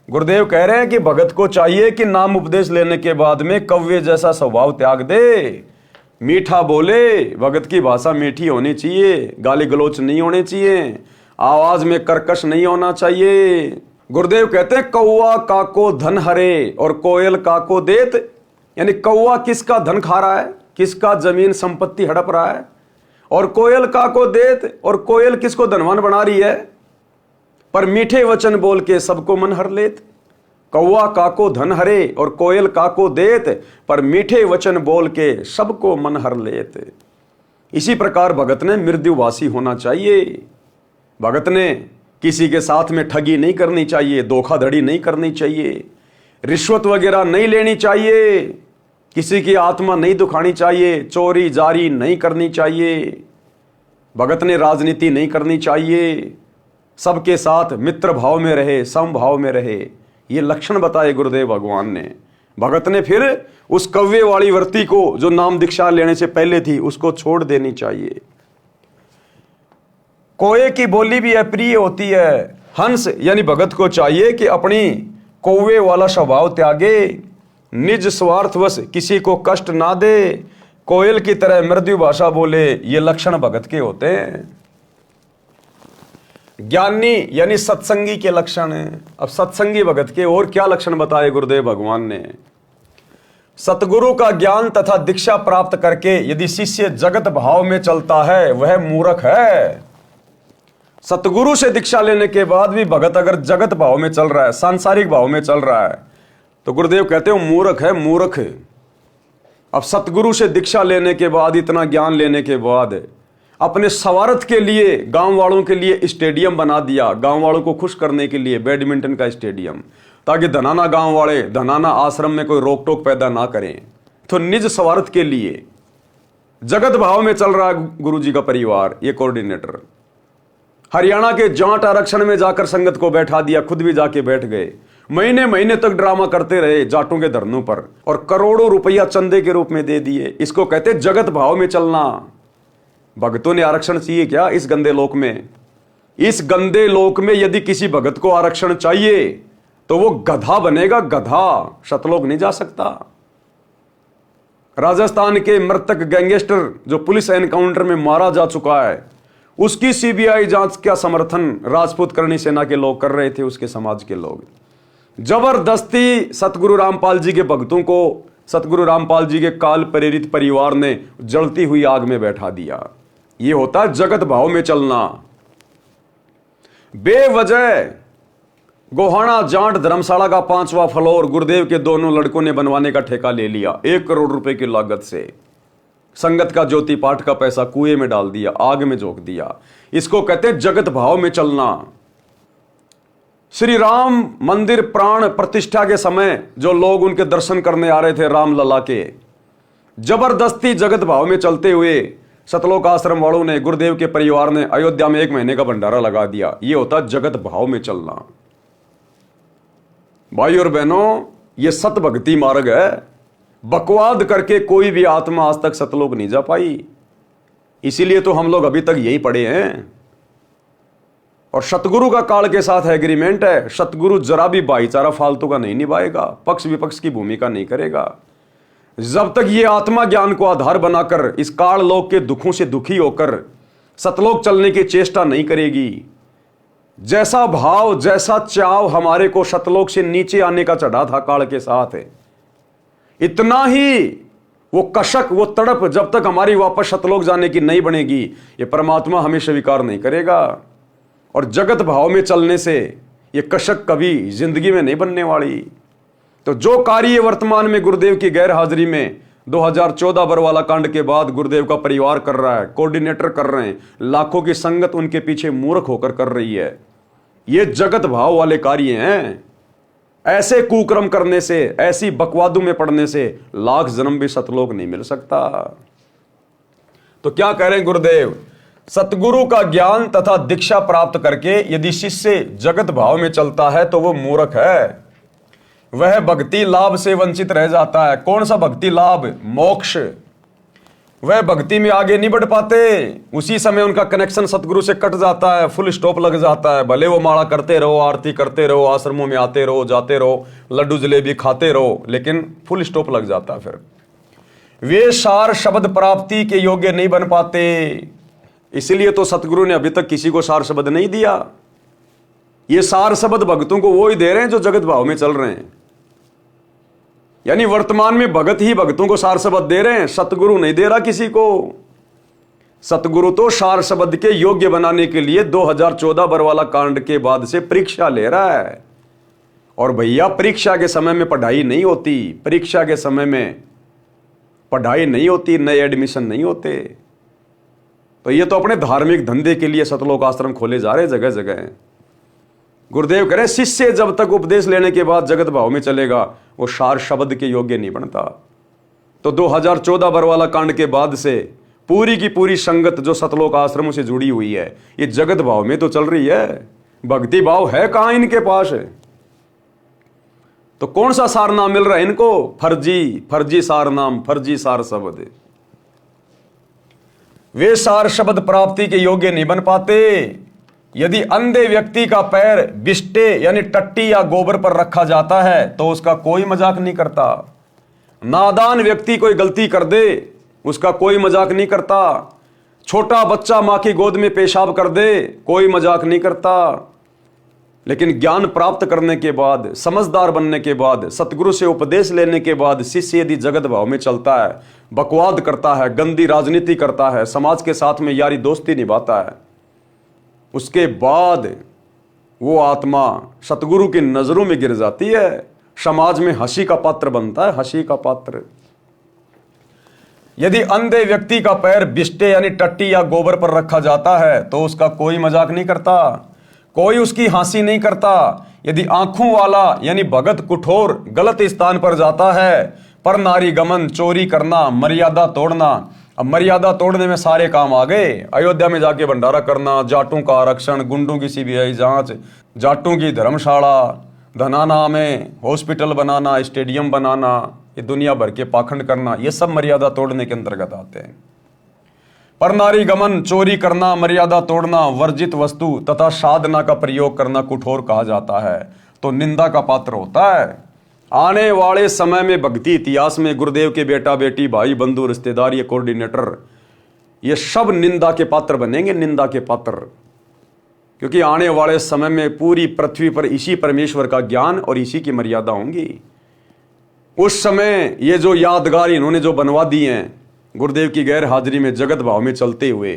गुरुदेव कह रहे हैं कि भगत को चाहिए कि नाम उपदेश लेने के बाद में कौवे जैसा स्वभाव त्याग दे, मीठा बोले। भगत की भाषा मीठी होनी चाहिए, गाली गलोच नहीं होने चाहिए, आवाज में कर्कश नहीं होना चाहिए। गुरुदेव कहते हैं कौवा काको धन हरे और कोयल काको देत, यानी कौवा किसका धन खा रहा है, किसका जमीन संपत्ति हड़प रहा है, और कोयल काको देत, और कोयल किसको धनवान बना रही है, पर मीठे वचन बोल के सबको मन हर लेत। कौवा काको धन हरे और कोयल काको देत, पर मीठे वचन बोल के सबको मन हर लेत। इसी प्रकार भगत ने मृदुभाषी होना चाहिए। भगत ने किसी के साथ में ठगी नहीं करनी चाहिए, धोखाधड़ी नहीं करनी चाहिए, रिश्वत वगैरह नहीं लेनी चाहिए, किसी की आत्मा नहीं दुखानी चाहिए, चोरी जारी नहीं करनी चाहिए। भगत ने राजनीति नहीं करनी चाहिए, सबके साथ मित्र भाव में रहे, समभाव में रहे। ये लक्षण बताए गुरुदेव भगवान ने। भगत ने फिर उस कव्य वाली वृत्ति को जो नाम दीक्षा लेने से पहले थी उसको छोड़ देनी चाहिए। कोए की बोली भी अप्रिय होती है। हंस यानी भगत को चाहिए कि अपनी कौवे वाला स्वभाव त्यागे, निज स्वार्थवश किसी को कष्ट ना दे, कोयल की तरह मृदु भाषा बोले। ये लक्षण भगत के होते हैं। ज्ञानी यानी सत्संगी के लक्षण हैं। अब सत्संगी भगत के और क्या लक्षण बताए गुरुदेव भगवान ने। सतगुरु का ज्ञान तथा दीक्षा प्राप्त करके यदि शिष्य जगत भाव में चलता है वह मूर्ख है। सतगुरु से दीक्षा लेने के बाद भी भगत अगर जगत भाव में चल रहा है, सांसारिक भाव में चल रहा है, तो गुरुदेव कहते हो मूर्ख है, मूर्ख। अब सतगुरु से दीक्षा लेने के बाद, इतना ज्ञान लेने के बाद अपने स्वार्थ के लिए गांव वालों के लिए स्टेडियम बना दिया, गांव वालों को खुश करने के लिए बैडमिंटन का स्टेडियम, ताकि धनाना गांव वाले धनाना आश्रम में कोई रोक टोक पैदा ना करें। तो निज स्वार्थ के लिए जगत भाव में चल रहा है गुरु जी का परिवार। ये कोऑर्डिनेटर हरियाणा के जाट आरक्षण में जाकर संगत को बैठा दिया, खुद भी जाके बैठ गए, महीने महीने तक ड्रामा करते रहे जाटों के धरनों पर, और करोड़ों रुपया चंदे के रूप में दे दिए। इसको कहते जगत भाव में चलना। भगतों ने आरक्षण चाहिए क्या इस गंदे लोक में? इस गंदे लोक में यदि किसी भगत को आरक्षण चाहिए तो वो गधा बनेगा, गधा। सतलोक नहीं जा सकता। राजस्थान के मृतक गैंगस्टर जो पुलिस एनकाउंटर में मारा जा चुका है, उसकी सीबीआई जांच का समर्थन राजपूत करणी सेना के लोग कर रहे थे, उसके समाज के लोग। जबरदस्ती सतगुरु रामपाल जी के भक्तों को सतगुरु रामपाल जी के काल प्रेरित परिवार ने जलती हुई आग में बैठा दिया। ये होता है जगत भाव में चलना। बेवजह गोहाना जाट धर्मशाला का 5वां फ्लोर गुरुदेव के दोनों लड़कों ने बनवाने का ठेका ले लिया 1 करोड़ रुपए की लागत से। संगत का ज्योति पाठ का पैसा कुएं में डाल दिया, आग में झोंक दिया। इसको कहते हैं जगत भाव में चलना। श्री राम मंदिर प्राण प्रतिष्ठा के समय जो लोग उनके दर्शन करने आ रहे थे रामलला के, जबरदस्ती जगत भाव में चलते हुए सतलोक आश्रम वालों ने, गुरुदेव के परिवार ने अयोध्या में 1 महीने का भंडारा लगा दिया। यह होता जगत भाव में चलना। भाई और बहनों, यह सत भक्ति मार्ग है। बकवाद करके कोई भी आत्मा आज तक सतलोक नहीं जा पाई। इसीलिए तो हम लोग अभी तक यही पड़े हैं। और सतगुरु का काल के साथ एग्रीमेंट है, सतगुरु जरा भी भाईचारा फालतू का नहीं निभाएगा, पक्ष विपक्ष की भूमिका नहीं करेगा। जब तक ये आत्मा ज्ञान को आधार बनाकर इस काल लोक के दुखों से दुखी होकर सतलोक चलने की चेष्टा नहीं करेगी, जैसा भाव जैसा चाव हमारे को सतलोक से नीचे आने का चढ़ा था काल के साथ है, इतना ही वो कशक, वो तड़प जब तक हमारी वापस सतलोक जाने की नहीं बनेगी, ये परमात्मा हमें स्वीकार नहीं करेगा। और जगत भाव में चलने से ये कशक कभी जिंदगी में नहीं बनने वाली। तो जो कार्य वर्तमान में गुरुदेव की गैर हाजिरी में 2014 बरवाला कांड के बाद गुरुदेव का परिवार कर रहा है, कोऑर्डिनेटर कर रहे हैं, लाखों की संगत उनके पीछे मूर्ख होकर कर रही है, ये जगत भाव वाले कार्य हैं। ऐसे कुकर्म करने से, ऐसी बकवादों में पड़ने से लाख जन्म भी सतलोक नहीं मिल सकता। तो क्या कह रहे हैं गुरुदेव, सतगुरु का ज्ञान तथा दीक्षा प्राप्त करके यदि शिष्य जगत भाव में चलता है तो वो मूर्ख है, वह भक्ति लाभ से वंचित रह जाता है। कौन सा भक्ति लाभ? मोक्ष। वह भक्ति में आगे नहीं बढ़ पाते, उसी समय उनका कनेक्शन सतगुरु से कट जाता है, फुल स्टॉप लग जाता है। भले वो माला करते रहो, आरती करते रहो, आश्रमों में आते रहो, जाते रहो, लड्डू जलेबी खाते रहो, लेकिन फुल स्टॉप लग जाता है। फिर वे सार शब्द प्राप्ति के योग्य नहीं बन पाते। इसलिए तो सतगुरु ने अभी तक किसी को सार शब्द नहीं दिया। ये सार शब्द भक्तों को वो ही दे रहे हैं जो जगत भाव में चल रहे हैं। यानी वर्तमान में भगत ही भक्तों को सार शब्द दे रहे हैं, सतगुरु नहीं दे रहा किसी को। सतगुरु तो सार शब्द के योग्य बनाने के लिए 2014 बरवाला कांड के बाद से परीक्षा ले रहा है। और भैया परीक्षा के समय में पढ़ाई नहीं होती, परीक्षा के समय में पढ़ाई नहीं होती, नए एडमिशन नहीं होते। तो ये तो अपने धार्मिक धंधे के लिए सतलोक आश्रम खोले जा रहे जगह जगह। गुरुदेव कह रहे शिष्य जब तक उपदेश लेने के बाद जगत भाव में चलेगा वो सार शब्द के योग्य नहीं बनता। तो 2014 बरवाला कांड के बाद से पूरी की पूरी संगत जो सतलोक आश्रमों से जुड़ी हुई है ये जगत भाव में तो चल रही है, भक्ति भाव है कहां इनके पास है। तो कौन सा सार नाम मिल रहा है इनको? फर्जी, फर्जी सार नाम, फर्जी सार शब्द। वे सार शब्द प्राप्ति के योग्य नहीं बन पाते। यदि अंधे व्यक्ति का पैर बिस्टे यानी टट्टी या गोबर पर रखा जाता है तो उसका कोई मजाक नहीं करता। नादान व्यक्ति कोई गलती कर दे उसका कोई मजाक नहीं करता। छोटा बच्चा मां की गोद में पेशाब कर दे कोई मजाक नहीं करता। लेकिन ज्ञान प्राप्त करने के बाद, समझदार बनने के बाद, सतगुरु से उपदेश लेने के बाद शिष्य यदि जगत भाव में चलता है, बकवाद करता है, गंदी राजनीति करता है, समाज के साथ में यारी दोस्ती निभाता है, उसके बाद वो आत्मा सतगुरु की नजरों में गिर जाती है, समाज में हंसी का पात्र बनता है, हंसी का पात्र। यदि अंधे व्यक्ति का पैर बिस्टे यानी टट्टी या गोबर पर रखा जाता है तो उसका कोई मजाक नहीं करता, कोई उसकी हंसी नहीं करता। यदि आंखों वाला यानी भगत कुठोर गलत स्थान पर जाता है, पर नारी गमन, चोरी करना, मर्यादा तोड़ना, अब मर्यादा तोड़ने में सारे काम आ गए। अयोध्या में जाके भंडारा करना, जाटों का आरक्षण, गुंडों की सीबीआई जांच, जाटों की धर्मशाला, धनाना में हॉस्पिटल बनाना, स्टेडियम बनाना, ये दुनिया भर के पाखंड करना, ये सब मर्यादा तोड़ने के अंतर्गत आते हैं। पर नारी गमन, चोरी करना, मर्यादा तोड़ना, वर्जित वस्तु तथा साधना का प्रयोग करना कुठोर कहा जाता है, तो निंदा का पात्र होता है। आने वाले समय में भक्ति इतिहास में गुरुदेव के बेटा बेटी, भाई बंधु, रिश्तेदार, ये कोऑर्डिनेटर, ये सब निंदा के पात्र बनेंगे, निंदा के पात्र। क्योंकि आने वाले समय में पूरी पृथ्वी पर इसी परमेश्वर का ज्ञान और इसी की मर्यादा होंगी। उस समय ये जो यादगार इन्होंने जो बनवा दिए हैं गुरुदेव की गैर हाजिरी में जगत भाव में चलते हुए,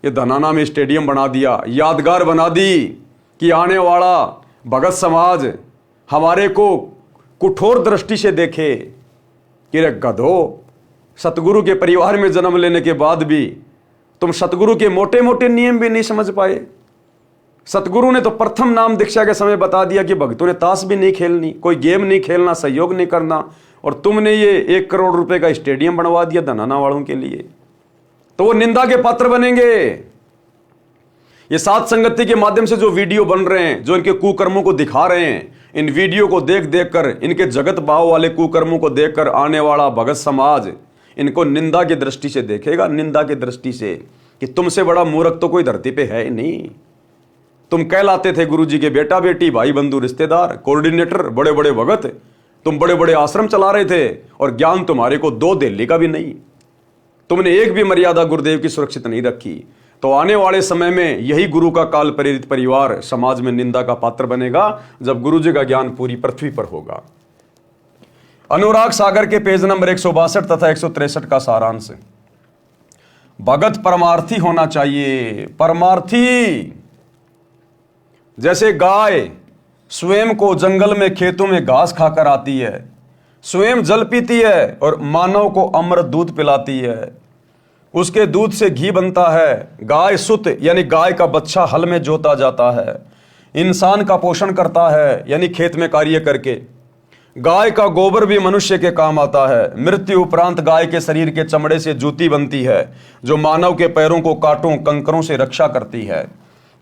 ये धनाना में स्टेडियम बना दिया, यादगार बना दी कि आने वाला भगत समाज हमारे को कुठोर दृष्टि से देखे कि रे गधो, सतगुरु के परिवार में जन्म लेने के बाद भी तुम सतगुरु के मोटे मोटे नियम भी नहीं समझ पाए। सतगुरु ने तो प्रथम नाम दीक्षा के समय बता दिया कि भक्तों ने ताश भी नहीं खेलनी, कोई गेम नहीं खेलना, सहयोग नहीं करना, और तुमने ये 1 करोड़ रुपए का स्टेडियम बनवा दिया धनाना वालों के लिए, तो वो निंदा के पात्र बनेंगे। ये सात संगति के माध्यम से जो वीडियो बन रहे हैं, जो इनके कुकर्मों को दिखा रहे हैं, इन वीडियो को देख देख कर, इनके जगत भाव वाले कुकर्मों को देखकर आने वाला भगत समाज इनको निंदा की दृष्टि से देखेगा, निंदा की दृष्टि से, कि तुमसे बड़ा मूर्ख तो कोई धरती पे है ही नहीं। तुम कहलाते थे गुरु जी के बेटा बेटी, भाई बंधु, रिश्तेदार, कोऑर्डिनेटर, बड़े बड़े भगत, तुम बड़े बड़े आश्रम चला रहे थे और ज्ञान तुम्हारे को 2 दिल्ली का भी नहीं। तुमने एक भी मर्यादा गुरुदेव की सुरक्षित नहीं रखी। तो आने वाले समय में यही गुरु का काल प्रेरित परिवार समाज में निंदा का पात्र बनेगा जब गुरु जी का ज्ञान पूरी पृथ्वी पर होगा। अनुराग सागर के पेज नंबर 162 तथा 163 का सारांश, भगत परमार्थी होना चाहिए। परमार्थी जैसे गाय स्वयं को जंगल में, खेतों में घास खाकर आती है, स्वयं जल पीती है और मानव को अमृत दूध पिलाती है, उसके दूध से घी बनता है। गाय सुत यानी गाय का बच्चा हल में जोता जाता है, इंसान का पोषण करता है यानी खेत में कार्य करके, गाय का गोबर भी मनुष्य के काम आता है। मृत्यु उपरांत गाय के शरीर के चमड़े से जूती बनती है जो मानव के पैरों को कांटों कंकरों से रक्षा करती है।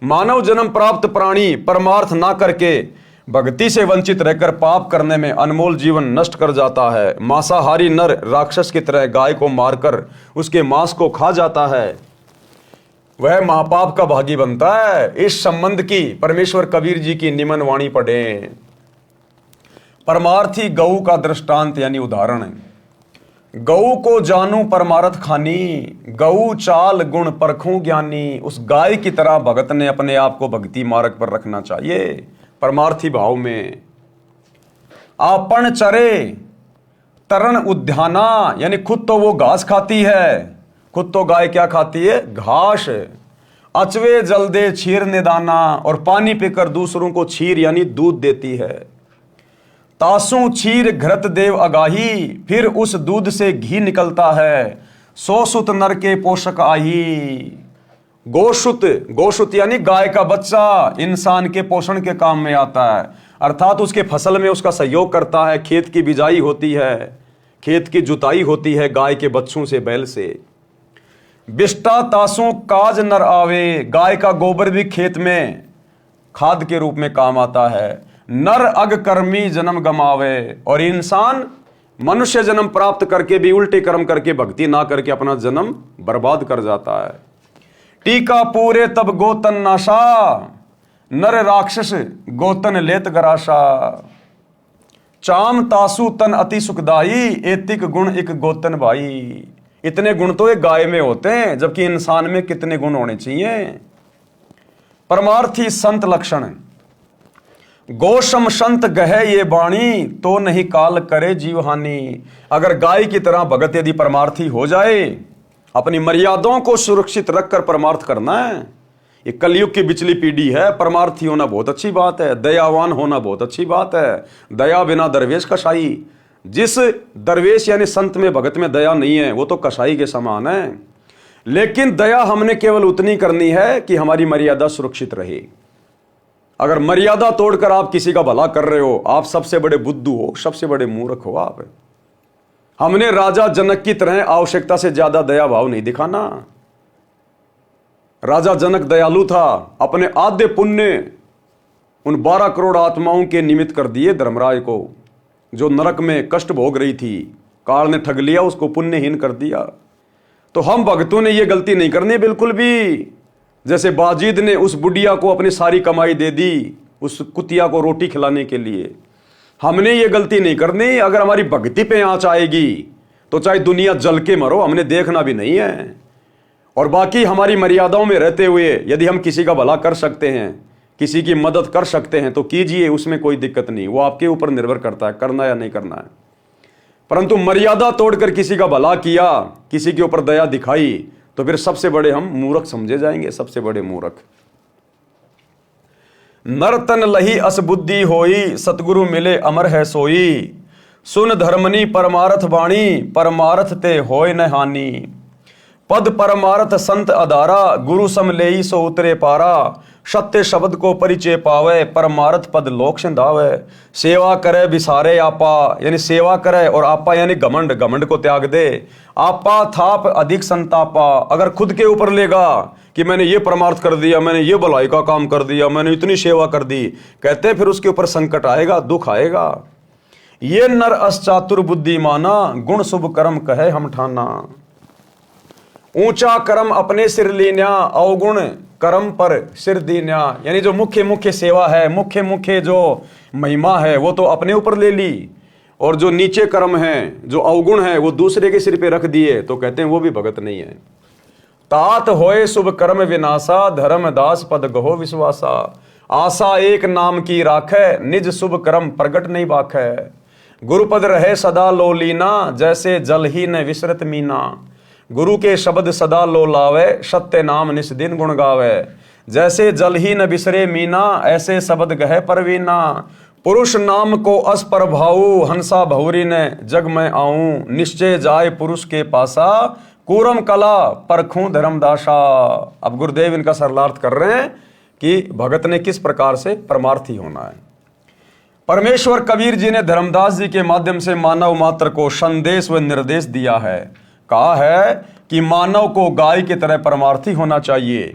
मानव जन्म प्राप्त प्राणी परमार्थ ना करके भक्ति से वंचित रहकर पाप करने में अनमोल जीवन नष्ट कर जाता है। मांसाहारी नर राक्षस की तरह गाय को मारकर उसके मांस को खा जाता है, वह महापाप का भागी बनता है। इस संबंध की परमेश्वर कबीर जी की निमन वाणी पढ़ें। परमार्थी गऊ का दृष्टांत यानी उदाहरण है। गऊ को जानू परमार्थ खानी, गऊ चाल गुण परखूं ज्ञानी। उस गाय की तरह भगत ने अपने आप को भक्ति मार्ग पर रखना चाहिए, परमार्थी भाव में। आपन चरे तरण उद्याना, यानी खुद तो वो घास खाती है। खुद तो गाय क्या खाती है? घास। अचवे जल दे छीर निदाना, और पानी पीकर दूसरों को छीर यानी दूध देती है। तासू छीर घृत देव अगाही, फिर उस दूध से घी निकलता है। सो सुत नर के पोषक आही। गोशुत, गोशुत यानी गाय का बच्चा इंसान के पोषण के काम में आता है, अर्थात उसके फसल में उसका सहयोग करता है। खेत की बिजाई होती है, खेत की जुताई होती है गाय के बच्चों से, बैल से। बिष्टा तासों काज नर आवे, गाय का गोबर भी खेत में खाद के रूप में काम आता है। नर अग कर्मी जन्म गमावे, और इंसान मनुष्य जन्म प्राप्त करके भी उल्टे कर्म करके भक्ति ना करके अपना जन्म बर्बाद कर जाता है। टीका पूरे तब गोतन नाशा, नर राक्षस गोतन लेत गराशा। चाम तासु तन अति सुखदाई, एतिक गुण एक गोतन भाई। इतने गुण तो एक गाय में होते हैं, जबकि इंसान में कितने गुण होने चाहिए। परमार्थी संत लक्षण। गोशम संत गहे ये बाणी, तो नहीं काल करे जीवहानि। अगर गाय की तरह भगत यदि परमार्थी हो जाए, अपनी मर्यादाओं को सुरक्षित रखकर परमार्थ करना है। ये कलयुग की बिचली पीढ़ी है। परमार्थी होना बहुत अच्छी बात है, दयावान होना बहुत अच्छी बात है। दया बिना दरवेश कसाई। जिस दरवेश यानी संत में भगत में दया नहीं है, वो तो कसाई के समान है। लेकिन दया हमने केवल उतनी करनी है कि हमारी मर्यादा सुरक्षित रहे। अगर मर्यादा तोड़कर आप किसी का भला कर रहे हो, आप सबसे बड़े बुद्धू हो, सबसे बड़े मूर्ख हो आप। हमने राजा जनक की तरह आवश्यकता से ज्यादा दया भाव नहीं दिखाना। राजा जनक दयालु था, अपने आद्य पुण्य उन 12 करोड़ आत्माओं के निमित्त कर दिए धर्मराज को, जो नरक में कष्ट भोग रही थी। काल ने ठग लिया, उसको पुण्यहीन कर दिया। तो हम भक्तों ने यह गलती नहीं करनी बिल्कुल भी। जैसे बाजीद ने उस बुढ़िया को अपनी सारी कमाई दे दी उस कुतिया को रोटी खिलाने के लिए, हमने ये गलती नहीं करनी। अगर हमारी भक्ति पे आंच आएगी तो चाहे दुनिया जल के मरो, हमने देखना भी नहीं है। और बाकी हमारी मर्यादाओं में रहते हुए यदि हम किसी का भला कर सकते हैं, किसी की मदद कर सकते हैं तो कीजिए, उसमें कोई दिक्कत नहीं। वो आपके ऊपर निर्भर करता है करना या नहीं करना है। परंतु मर्यादा तोड़कर किसी का भला किया, किसी के ऊपर दया दिखाई, तो फिर सबसे बड़े हम मूर्ख समझे जाएंगे, सबसे बड़े मूर्ख। नरतन लही असबुद्धि होई, सतगुरु मिले अमर है सोई। सुन धर्मनी परमारथ बाणी, परमारथ ते होय न हानि। पद परमारथ संत अधारा, गुरु सम लेई सो उतरे पारा। सत्य शब्द को परिचय पावे, परमारथ पद लोक सिंधावे। सेवा करे विसारे आपा, यानी सेवा करे, और आपा यानी घमंड, घमंड को त्याग दे। आपा थाप अधिक संतापा, अगर खुद के ऊपर लेगा कि मैंने ये परमार्थ कर दिया, मैंने ये भलाई का काम कर दिया, मैंने इतनी सेवा कर दी, कहते हैं फिर उसके ऊपर संकट आएगा, दुख आएगा। ये नर अश्चातुर बुद्धिमाना, गुण शुभ कर्म कहे हम ठाना। ऊंचा कर्म अपने सिर लीन्या, अवगुण कर्म पर सिर दीन्या। यानी जो मुख्य मुख्य सेवा है, मुख्य मुख्य जो महिमा है, वो तो अपने ऊपर ले ली, और जो नीचे कर्म है, जो अवगुण है, वो दूसरे के सिर पे रख दिए, तो कहते हैं वो भी भगत नहीं है। तात होए शुभ कर्म विनाशा, धर्मदास पद गहो विश्वासा। आशा एक नाम की राखै, निज शुभ कर्म प्रगट नहीं बाखै। गुरुपद रहे सदा लो लीना, जैसे जल ही न विसरत मीना। गुरु के शब्द सदा लो लावे, सत्य नाम निस दिन गुण गावे। जैसे जल ही न बिसरे मीना, ऐसे शब्द गहे परवीना। पुरुष नाम को अस पर भाऊ, हंसा भौरी ने जग में आऊं। निश्चय जाय पुरुष के पासा, कूरम कला परखूं धर्मदासा। अब गुरुदेव इनका सरलार्थ कर रहे हैं कि भगत ने किस प्रकार से परमार्थी होना है। परमेश्वर कबीर जी ने धर्मदास जी के माध्यम से मानव मात्र को संदेश व निर्देश दिया है। कहा है कि मानव को गाय की तरह परमार्थी होना चाहिए।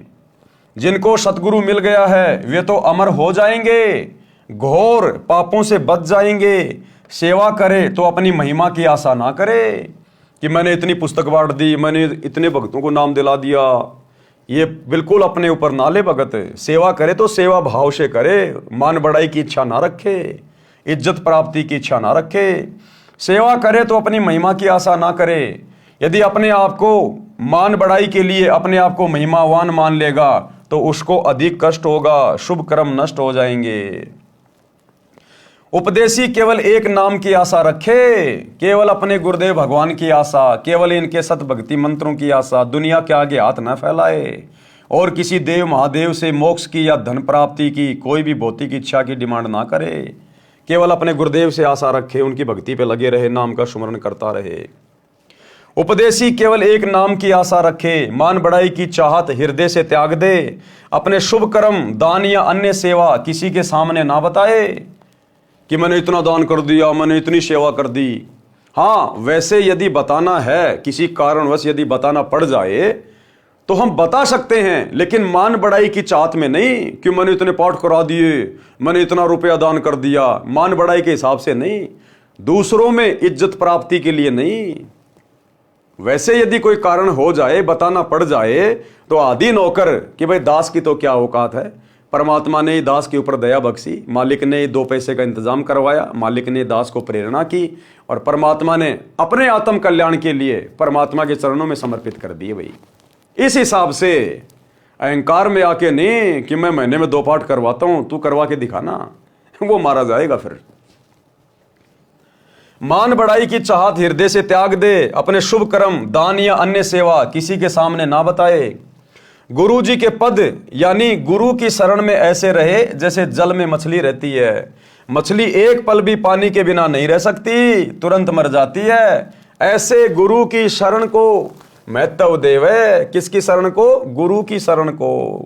जिनको सतगुरु मिल गया है वे तो अमर हो जाएंगे, घोर पापों से बच जाएंगे। सेवा करे तो अपनी महिमा की आशा ना करे कि मैंने इतनी पुस्तक बांट दी, मैंने इतने भक्तों को नाम दिला दिया। ये बिल्कुल अपने ऊपर ना ले भगत। सेवा करे तो सेवा भाव से करे, मान बढ़ाई की इच्छा ना रखे, इज्जत प्राप्ति की इच्छा ना रखे। सेवा करे तो अपनी महिमा की आशा ना करे। यदि अपने आप को मान बढ़ाई के लिए अपने आप को महिमावान मान लेगा तो उसको अधिक कष्ट होगा, शुभ कर्म नष्ट हो जाएंगे। उपदेशी केवल एक नाम की आशा रखे, केवल अपने गुरुदेव भगवान की आशा, केवल इनके सत भक्ति मंत्रों की आशा, दुनिया के आगे हाथ न फैलाए और किसी देव महादेव से मोक्ष की या धन प्राप्ति की कोई भी भौतिक इच्छा की डिमांड ना करे। केवल अपने गुरुदेव से आशा रखे, उनकी भक्ति पे लगे रहे, नाम का सुमरण करता रहे। उपदेशी केवल एक नाम की आशा रखे, मान बढ़ाई की चाहत हृदय से त्याग दे, अपने शुभ कर्म दान या अन्य सेवा किसी के सामने ना बताए कि मैंने इतना दान कर दिया, मैंने इतनी सेवा कर दी। हाँ, वैसे यदि बताना है, किसी कारणवश यदि बताना पड़ जाए तो हम बता सकते हैं, लेकिन मान बढ़ाई की चाहत में नहीं कि मैंने इतने पाठ करा दिए, मैंने इतना रुपया दान कर दिया। मान बढ़ाई के हिसाब से नहीं, दूसरों में इज्जत प्राप्ति के लिए नहीं। वैसे यदि कोई कारण हो जाए, बताना पड़ जाए तो आदि नौकर कि भाई दास की तो क्या औकात है। परमात्मा ने दास के ऊपर दया बख्शी, मालिक ने 2 पैसे का इंतजाम करवाया, मालिक ने दास को प्रेरणा की और परमात्मा ने अपने आत्म कल्याण के लिए परमात्मा के चरणों में समर्पित कर दिए। भाई इस हिसाब से अहंकार में आके नहीं कि मैं महीने में 2 पाठ करवाता हूं, तू करवा के दिखाना, वो मारा जाएगा। फिर मान बढ़ाई की चाहत हृदय से त्याग दे, अपने शुभ कर्म दान या अन्य सेवा किसी के सामने ना बताए। गुरु जी के पद यानी गुरु की शरण में ऐसे रहे जैसे जल में मछली रहती है। मछली एक पल भी पानी के बिना नहीं रह सकती, तुरंत मर जाती है। ऐसे गुरु की शरण को महत्व देवे। किसकी शरण को? गुरु की शरण को।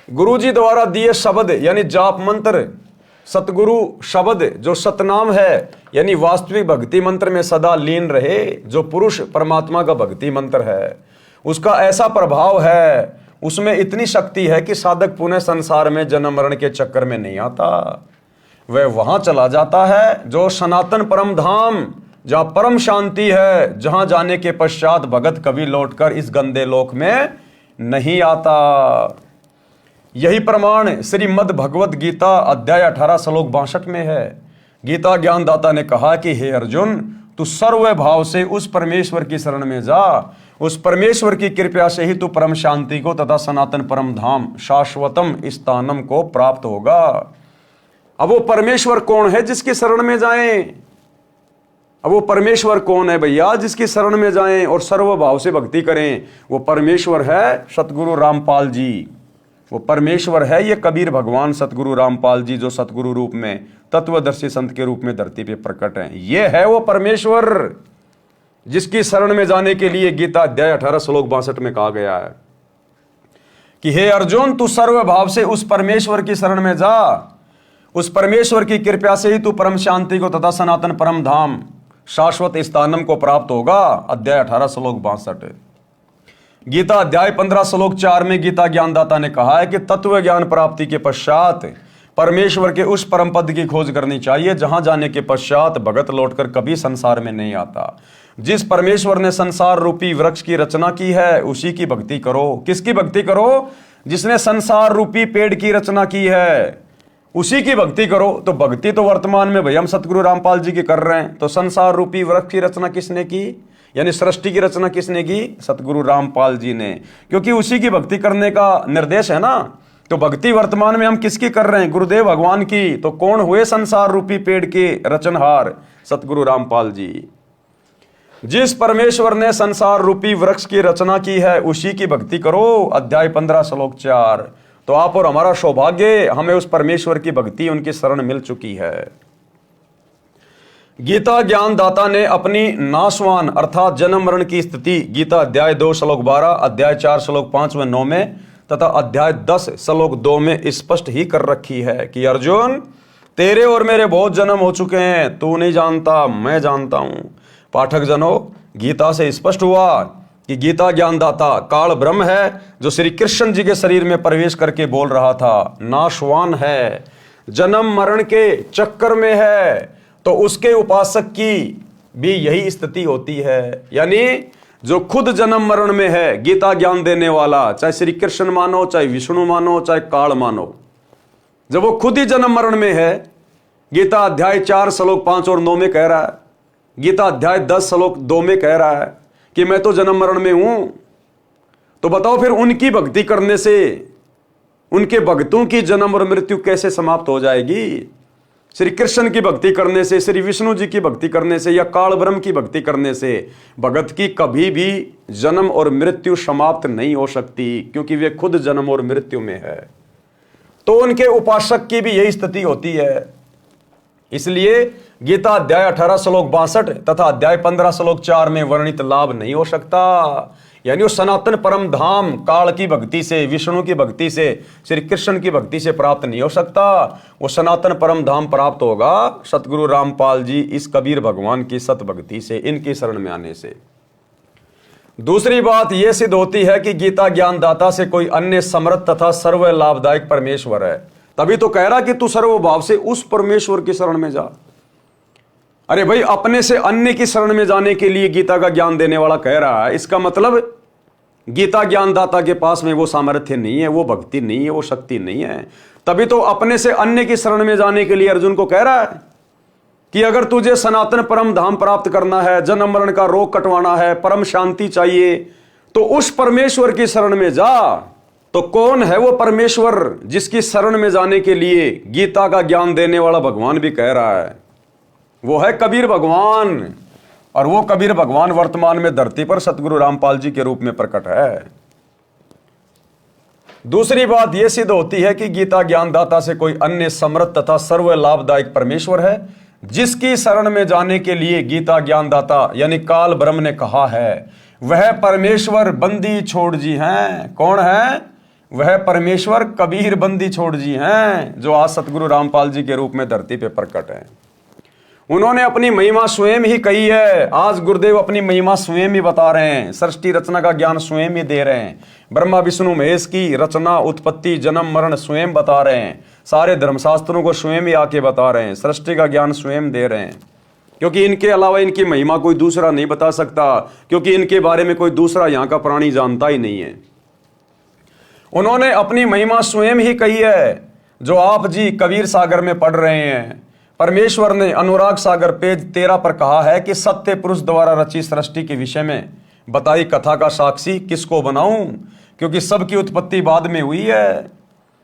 गुरु जी द्वारा दिए शब्द यानी जाप मंत्र, सतगुरु शब्द जो सतनाम है यानी वास्तविक भक्ति मंत्र में सदा लीन रहे, जो पुरुष परमात्मा का भक्ति मंत्र है, उसका ऐसा प्रभाव है, उसमें इतनी शक्ति है कि साधक पुनः संसार में जन्म मरण के चक्कर में नहीं आता। वह वहां चला जाता है जो सनातन परम धाम, जहां परम शांति है, जहां जाने के पश्चात भगत कभी लौटकर इस गंदे लोक में नहीं आता। यही प्रमाण श्रीमद् भगवत गीता अध्याय 18 श्लोक 62 में है। गीता ज्ञानदाता ने कहा कि हे अर्जुन, तू सर्व भाव से उस परमेश्वर की शरण में जा, उस परमेश्वर की कृपा से ही तू परम शांति को तथा सनातन परम धाम शाश्वतम स्थानम को प्राप्त होगा। अब वो परमेश्वर कौन है जिसकी शरण में जाएं? अब वो परमेश्वर कौन है भैया जिसकी शरण में जाएं और सर्व भाव से भक्ति करें? वो परमेश्वर है सतगुरु रामपाल जी। वो परमेश्वर है ये कबीर भगवान सतगुरु रामपाल जी, जो सतगुरु रूप में तत्वदर्शी संत के रूप में धरती पे प्रकट हैं। ये है वो परमेश्वर जिसकी शरण में जाने के लिए गीता अध्याय 18 श्लोक 62 में कहा गया है कि हे अर्जुन, तू सर्व भाव से उस परमेश्वर की शरण में जा, उस परमेश्वर की कृपा से ही तू परम शांति को तथा सनातन परम धाम शाश्वत स्थानम को प्राप्त होगा। अध्याय 18 श्लोक 62। गीता अध्याय 15 श्लोक 4 में गीता ज्ञानदाता ने कहा है कि तत्व ज्ञान प्राप्ति के पश्चात परमेश्वर के उस परम पद की खोज करनी चाहिए जहां जाने के पश्चात भगत लौटकर कभी संसार में नहीं आता। जिस परमेश्वर ने संसार रूपी वृक्ष की रचना की है उसी की भक्ति करो। किसकी भक्ति करो? जिसने संसार रूपी पेड़ की रचना की है उसी की भक्ति करो। तो भक्ति तो वर्तमान में भैया हम सतगुरु रामपाल जी की कर रहे हैं, तो संसार रूपी वृक्ष की रचना किसने की, यानी सृष्टि की रचना किसने की? सतगुरु रामपाल जी ने, क्योंकि उसी की भक्ति करने का निर्देश है ना। तो भक्ति वर्तमान में हम किसकी कर रहे हैं? गुरुदेव भगवान की। तो कौन हुए संसार रूपी पेड़ के रचनहार? सतगुरु रामपाल जी। जिस परमेश्वर ने संसार रूपी वृक्ष की रचना की है उसी की भक्ति करो। अध्याय 15 श्लोक 4। तो आप और हमारा सौभाग्य, हमें उस परमेश्वर की भक्ति उनकी शरण मिल चुकी है। गीता ज्ञानदाता ने अपनी नाशवान अर्थात जन्म मरण की स्थिति गीता अध्याय 2 श्लोक 12, अध्याय 4 श्लोक 5 व 9 में तथा अध्याय 10 श्लोक 2 में स्पष्ट ही कर रखी है कि अर्जुन, तेरे और मेरे बहुत जन्म हो चुके हैं, तू नहीं जानता, मैं जानता हूं। पाठक जनों, गीता से स्पष्ट हुआ कि गीता ज्ञानदाता काल ब्रह्म है, जो श्री कृष्ण जी के शरीर में प्रवेश करके बोल रहा था, नाशवान है, जन्म मरण के चक्कर में है। तो उसके उपासक की भी यही स्थिति होती है, यानी जो खुद जन्म मरण में है, गीता ज्ञान देने वाला, चाहे श्री कृष्ण मानो, चाहे विष्णु मानो, चाहे काल मानो, जब वो खुद ही जन्म मरण में है, गीता अध्याय 4 श्लोक 5 और 9 में कह रहा है, गीता अध्याय 10 श्लोक 2 में कह रहा है कि मैं तो जन्म मरण में हूं, तो बताओ फिर उनकी भक्ति करने से उनके भक्तों की जन्म और मृत्यु कैसे समाप्त हो जाएगी? श्री कृष्ण की भक्ति करने से, श्री विष्णु जी की भक्ति करने से या काल ब्रह्म की भक्ति करने से भगत की कभी भी जन्म और मृत्यु समाप्त नहीं हो सकती, क्योंकि वे खुद जन्म और मृत्यु में है। तो उनके उपासक की भी यही स्थिति होती है। इसलिए गीता अध्याय 18 श्लोक 62 तथा अध्याय 15 श्लोक 4 में वर्णित लाभ नहीं हो सकता, यानी वो सनातन परम धाम काल की भक्ति से, विष्णु की भक्ति से, श्री कृष्ण की भक्ति से प्राप्त नहीं हो सकता। वो सनातन परम धाम प्राप्त होगा सतगुरु रामपाल जी इस कबीर भगवान की सत भक्ति से, इनकी शरण में आने से। दूसरी बात यह सिद्ध होती है कि गीता ज्ञानदाता से कोई अन्य समर्थ तथा सर्व लाभदायक परमेश्वर है। तभी तो कह रहा कि तू सर्वभाव से उस परमेश्वर की शरण में जा। अरे भाई, अपने से अन्य की शरण में जाने के लिए गीता का ज्ञान देने वाला कह रहा है, इसका मतलब गीता ज्ञानदाता के पास में वो सामर्थ्य नहीं है, वो भक्ति नहीं है, वो शक्ति नहीं है। तभी तो अपने से अन्य की शरण में जाने के लिए अर्जुन को कह रहा है कि अगर तुझे सनातन परम धाम प्राप्त करना है, जन्म मरण का रोग कटवाना है, परम शांति चाहिए, तो उस परमेश्वर की शरण में जा। तो कौन है वो परमेश्वर जिसकी शरण में जाने के लिए गीता का ज्ञान देने वाला भगवान भी कह रहा है? वो है कबीर भगवान। और वो कबीर भगवान वर्तमान में धरती पर सतगुरु रामपाल जी के रूप में प्रकट है। दूसरी बात यह सिद्ध होती है कि गीता ज्ञानदाता से कोई अन्य समर्थ तथा सर्व लाभदायक परमेश्वर है, जिसकी शरण में जाने के लिए गीता ज्ञानदाता यानी काल ब्रह्म ने कहा है, वह परमेश्वर बंदी छोड़ जी हैं। कौन है वह परमेश्वर? कबीर बंदी छोड़ जी हैं, जो आज सतगुरु रामपाल जी के रूप में धरती पे प्रकट है। उन्होंने अपनी महिमा स्वयं ही कही है। आज गुरुदेव अपनी महिमा स्वयं ही बता रहे हैं, सृष्टि रचना का ज्ञान स्वयं ही दे रहे हैं। ब्रह्मा विष्णु महेश की रचना, उत्पत्ति, जन्म मरण स्वयं बता रहे हैं। सारे धर्मशास्त्रों को स्वयं ही आके बता रहे हैं, सृष्टि का ज्ञान स्वयं दे रहे हैं। क्योंकि इनके अलावा इनकी महिमा कोई दूसरा नहीं बता सकता, क्योंकि इनके बारे में कोई दूसरा यहाँ का प्राणी जानता ही नहीं है। उन्होंने अपनी महिमा स्वयं ही कही है, जो आप जी कबीर सागर में पढ़ रहे हैं। परमेश्वर ने अनुराग सागर पेज 13 पर कहा है कि सत्य पुरुष द्वारा रची सृष्टि के विषय में बताई कथा का साक्षी किसको बनाऊं, क्योंकि सबकी उत्पत्ति बाद में हुई है।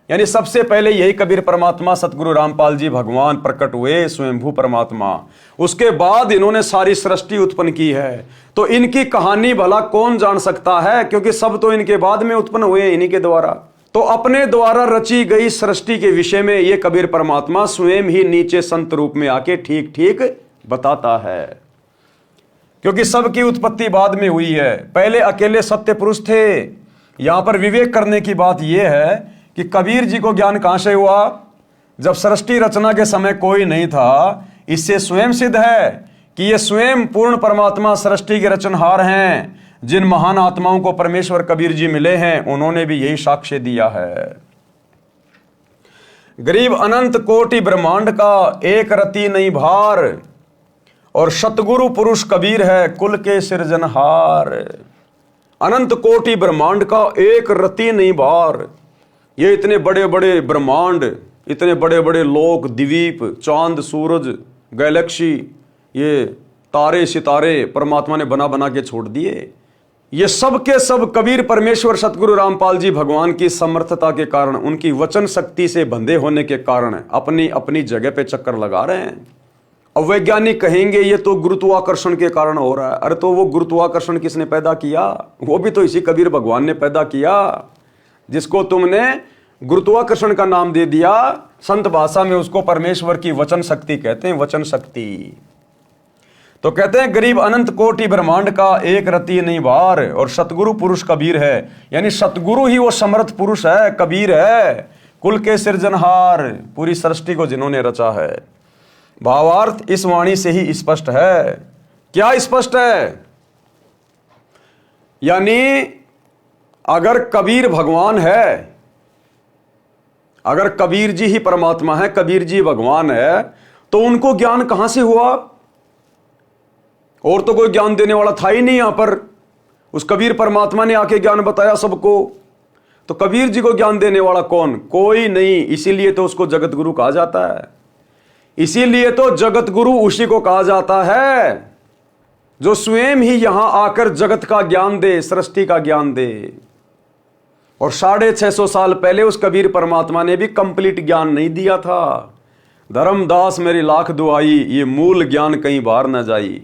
यानी सबसे पहले यही कबीर परमात्मा सतगुरु रामपाल जी भगवान प्रकट हुए, स्वयंभू परमात्मा। उसके बाद इन्होंने सारी सृष्टि उत्पन्न की है। तो इनकी कहानी भला कौन जान सकता है, क्योंकि सब तो इनके बाद में उत्पन्न हुए, इन्हीं के द्वारा। तो अपने द्वारा रची गई सृष्टि के विषय में ये कबीर परमात्मा स्वयं ही नीचे संत रूप में आके ठीक ठीक बताता है, क्योंकि सबकी उत्पत्ति बाद में हुई है। पहले अकेले सत्य पुरुष थे। यहां पर विवेक करने की बात यह है कि कबीर जी को ज्ञान कहां से हुआ? जब सृष्टि रचना के समय कोई नहीं था। इससे स्वयं सिद्ध है कि ये स्वयं पूर्ण परमात्मा सृष्टि के रचनहार हैं। जिन महान आत्माओं को परमेश्वर कबीर जी मिले हैं, उन्होंने भी यही साक्ष्य दिया है। गरीब अनंत कोटि ब्रह्मांड का एक रति नहीं भार, और सतगुरु पुरुष कबीर है कुल के सिरजनहार। अनंत कोटि ब्रह्मांड का एक रति नहीं भार। ये इतने बड़े बड़े ब्रह्मांड, इतने बड़े बड़े लोक, द्वीप, चांद, सूरज, गैलेक्सी, ये तारे सितारे परमात्मा ने बना बना के छोड़ दिए। ये सब के सब कबीर परमेश्वर सतगुरु रामपाल जी भगवान की समर्थता के कारण, उनकी वचन शक्ति से बंधे होने के कारण अपनी अपनी जगह पे चक्कर लगा रहे हैं। अब वैज्ञानिक कहेंगे ये तो गुरुत्वाकर्षण के कारण हो रहा है। अरे तो वो गुरुत्वाकर्षण किसने पैदा किया? वो भी तो इसी कबीर भगवान ने पैदा किया, जिसको तुमने गुरुत्वाकर्षण का नाम दे दिया। संत भाषा में उसको परमेश्वर की वचन शक्ति कहते हैं, वचन शक्ति। तो कहते हैं गरीब अनंत कोटि ब्रह्मांड का एक रति नहीं बार, और सतगुरु पुरुष कबीर है, यानी सतगुरु ही वो समर्थ पुरुष है, कबीर है, कुल के सृजनहार, पूरी सृष्टि को जिन्होंने रचा है। भावार्थ इस वाणी से ही स्पष्ट है। क्या स्पष्ट है? यानी अगर कबीर भगवान है, अगर कबीर जी ही परमात्मा है, कबीर जी भगवान है, तो उनको ज्ञान कहां से हुआ? और तो कोई ज्ञान देने वाला था ही नहीं यहां पर। उस कबीर परमात्मा ने आके ज्ञान बताया सबको, तो कबीर जी को ज्ञान देने वाला कौन? कोई नहीं। इसीलिए तो उसको जगत गुरु कहा जाता है। इसीलिए तो जगत गुरु उसी को कहा जाता है जो स्वयं ही यहां आकर जगत का ज्ञान दे, सृष्टि का ज्ञान दे। और 650 साल पहले उस कबीर परमात्मा ने भी कंप्लीट ज्ञान नहीं दिया था। धर्मदास मेरी लाख दुआई, ये मूल ज्ञान कहीं बाहर न जाई।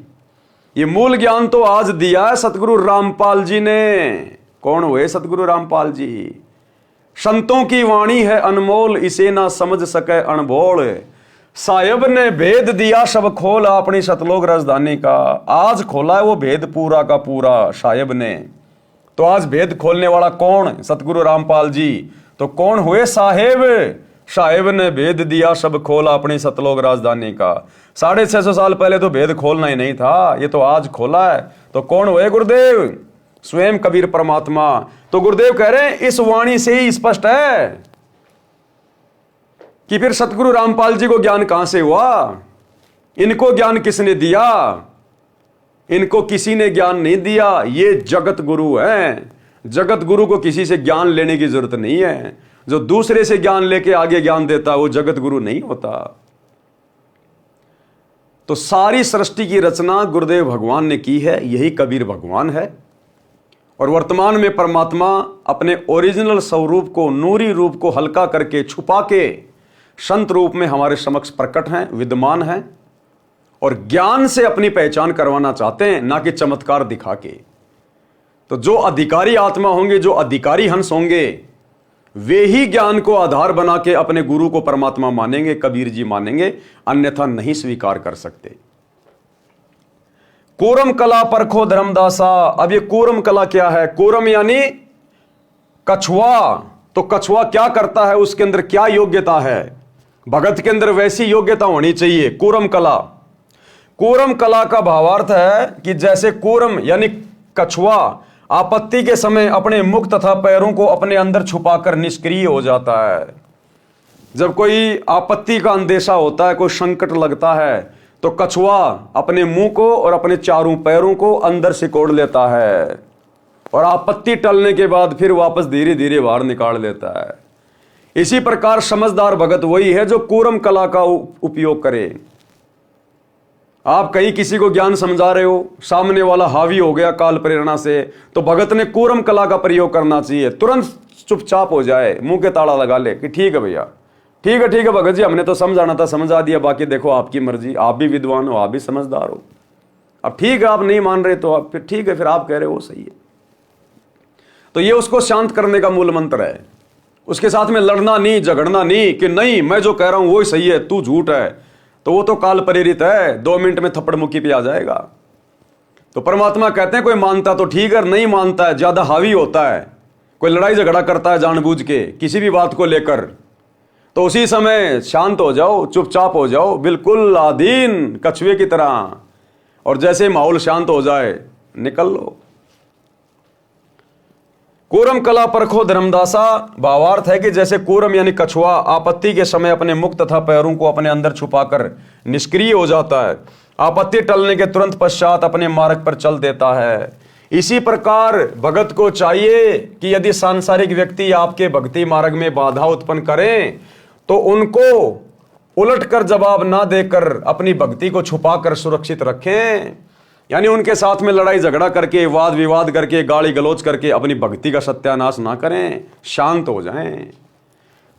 ये मूल ज्ञान तो आज दिया है सतगुरु रामपाल जी ने। कौन हुए सतगुरु रामपाल जी? संतों की वाणी है अनमोल, इसे ना समझ सके अनबोल। साहिब ने भेद दिया सब खोल, अपनी सतलोक राजधानी का। आज खोला है वो भेद पूरा का पूरा साहिब ने। तो आज भेद खोलने वाला कौन? सतगुरु रामपाल जी। तो कौन हुए साहेब? साहेब ने भेद दिया सब खोला, अपनी सतलोक राजधानी का। 650 साल पहले तो भेद खोलना ही नहीं था, ये तो आज खोला है। तो कौन हुए? गुरुदेव, स्वयं कबीर परमात्मा। तो गुरुदेव कह रहे हैं इस वाणी से ही स्पष्ट है कि फिर सतगुरु रामपाल जी को ज्ञान कहां से हुआ? इनको ज्ञान किसने दिया? इनको किसी ने ज्ञान नहीं दिया। ये जगत गुरु हैं। जगत गुरु को किसी से ज्ञान लेने की जरूरत नहीं है। जो दूसरे से ज्ञान लेके आगे ज्ञान देता वो जगत गुरु नहीं होता। तो सारी सृष्टि की रचना गुरुदेव भगवान ने की है, यही कबीर भगवान है। और वर्तमान में परमात्मा अपने ओरिजिनल स्वरूप को, नूरी रूप को हल्का करके, छुपा के संत रूप में हमारे समक्ष प्रकट हैं, विद्यमान हैं, और ज्ञान से अपनी पहचान करवाना चाहते हैं, ना कि चमत्कार दिखा के। तो जो अधिकारी आत्मा होंगे, जो अधिकारी हंस होंगे, वे ही ज्ञान को आधार बना के अपने गुरु को परमात्मा मानेंगे, कबीर जी मानेंगे, अन्यथा नहीं स्वीकार कर सकते। कूरम कला परखो धर्मदासा। अब ये कूरम कला क्या है? कूरम यानी कछुआ। तो कछुआ क्या करता है? उसके अंदर क्या योग्यता है? भगत के अंदर वैसी योग्यता होनी चाहिए। कूरम कला, कूरम कला का भावार्थ है कि जैसे कूरम यानी कछुआ आपत्ति के समय अपने मुख तथा पैरों को अपने अंदर छुपाकर निष्क्रिय हो जाता है। जब कोई आपत्ति का अंदेशा होता है, कोई संकट लगता है, तो कछुआ अपने मुंह को और अपने चारों पैरों को अंदर सिकोड़ लेता है, और आपत्ति टलने के बाद फिर वापस धीरे धीरे बाहर निकाल लेता है। इसी प्रकार समझदार भगत वही है जो कूरम कला का उपयोग करे। आप कहीं किसी को ज्ञान समझा रहे हो, सामने वाला हावी हो गया काल प्रेरणा से, तो भगत ने कूरम कला का प्रयोग करना चाहिए। तुरंत चुपचाप हो जाए, मुंह के ताला लगा ले कि ठीक है भैया, ठीक है भगत जी, हमने तो समझाना था समझा दिया, बाकी देखो आपकी मर्जी, आप भी विद्वान हो, आप भी समझदार हो। अब ठीक है, आप नहीं मान रहे तो आप फिर ठीक है, फिर आप कह रहे हो सही है। तो ये उसको शांत करने का मूल मंत्र है। उसके साथ में लड़ना नहीं, झगड़ना नहीं कि नहीं मैं जो कह रहा हूं वो ही सही है, तू झूठ है, तो वो तो काल प्रेरित है, 2 मिनट में थप्पड़ मुक्की पे आ जाएगा। तो परमात्मा कहते हैं कोई मानता तो ठीक है, नहीं मानता है, ज्यादा हावी होता है, कोई लड़ाई झगड़ा करता है जानबूझ के किसी भी बात को लेकर, तो उसी समय शांत हो जाओ, चुपचाप हो जाओ, बिल्कुल आधीन कछुए की तरह, और जैसे माहौल शांत हो जाए निकल लो। कूरम कला परखो धर्मदासा भावार्थ है कि जैसे कूरम यानी कछुआ आपत्ति के समय अपने मुख तथा पैरों को अपने अंदर छुपाकर निष्क्रिय हो जाता है, आपत्ति टलने के तुरंत पश्चात अपने मार्ग पर चल देता है, इसी प्रकार भगत को चाहिए कि यदि सांसारिक व्यक्ति आपके भक्ति मार्ग में बाधा उत्पन्न करें तो उनको उलटकर जवाब ना देकर अपनी भक्ति को छुपाकर सुरक्षित रखें। यानी उनके साथ में लड़ाई झगड़ा करके, वाद विवाद करके, गाली गलौज करके अपनी भक्ति का सत्यानाश ना करें, शांत हो जाएं।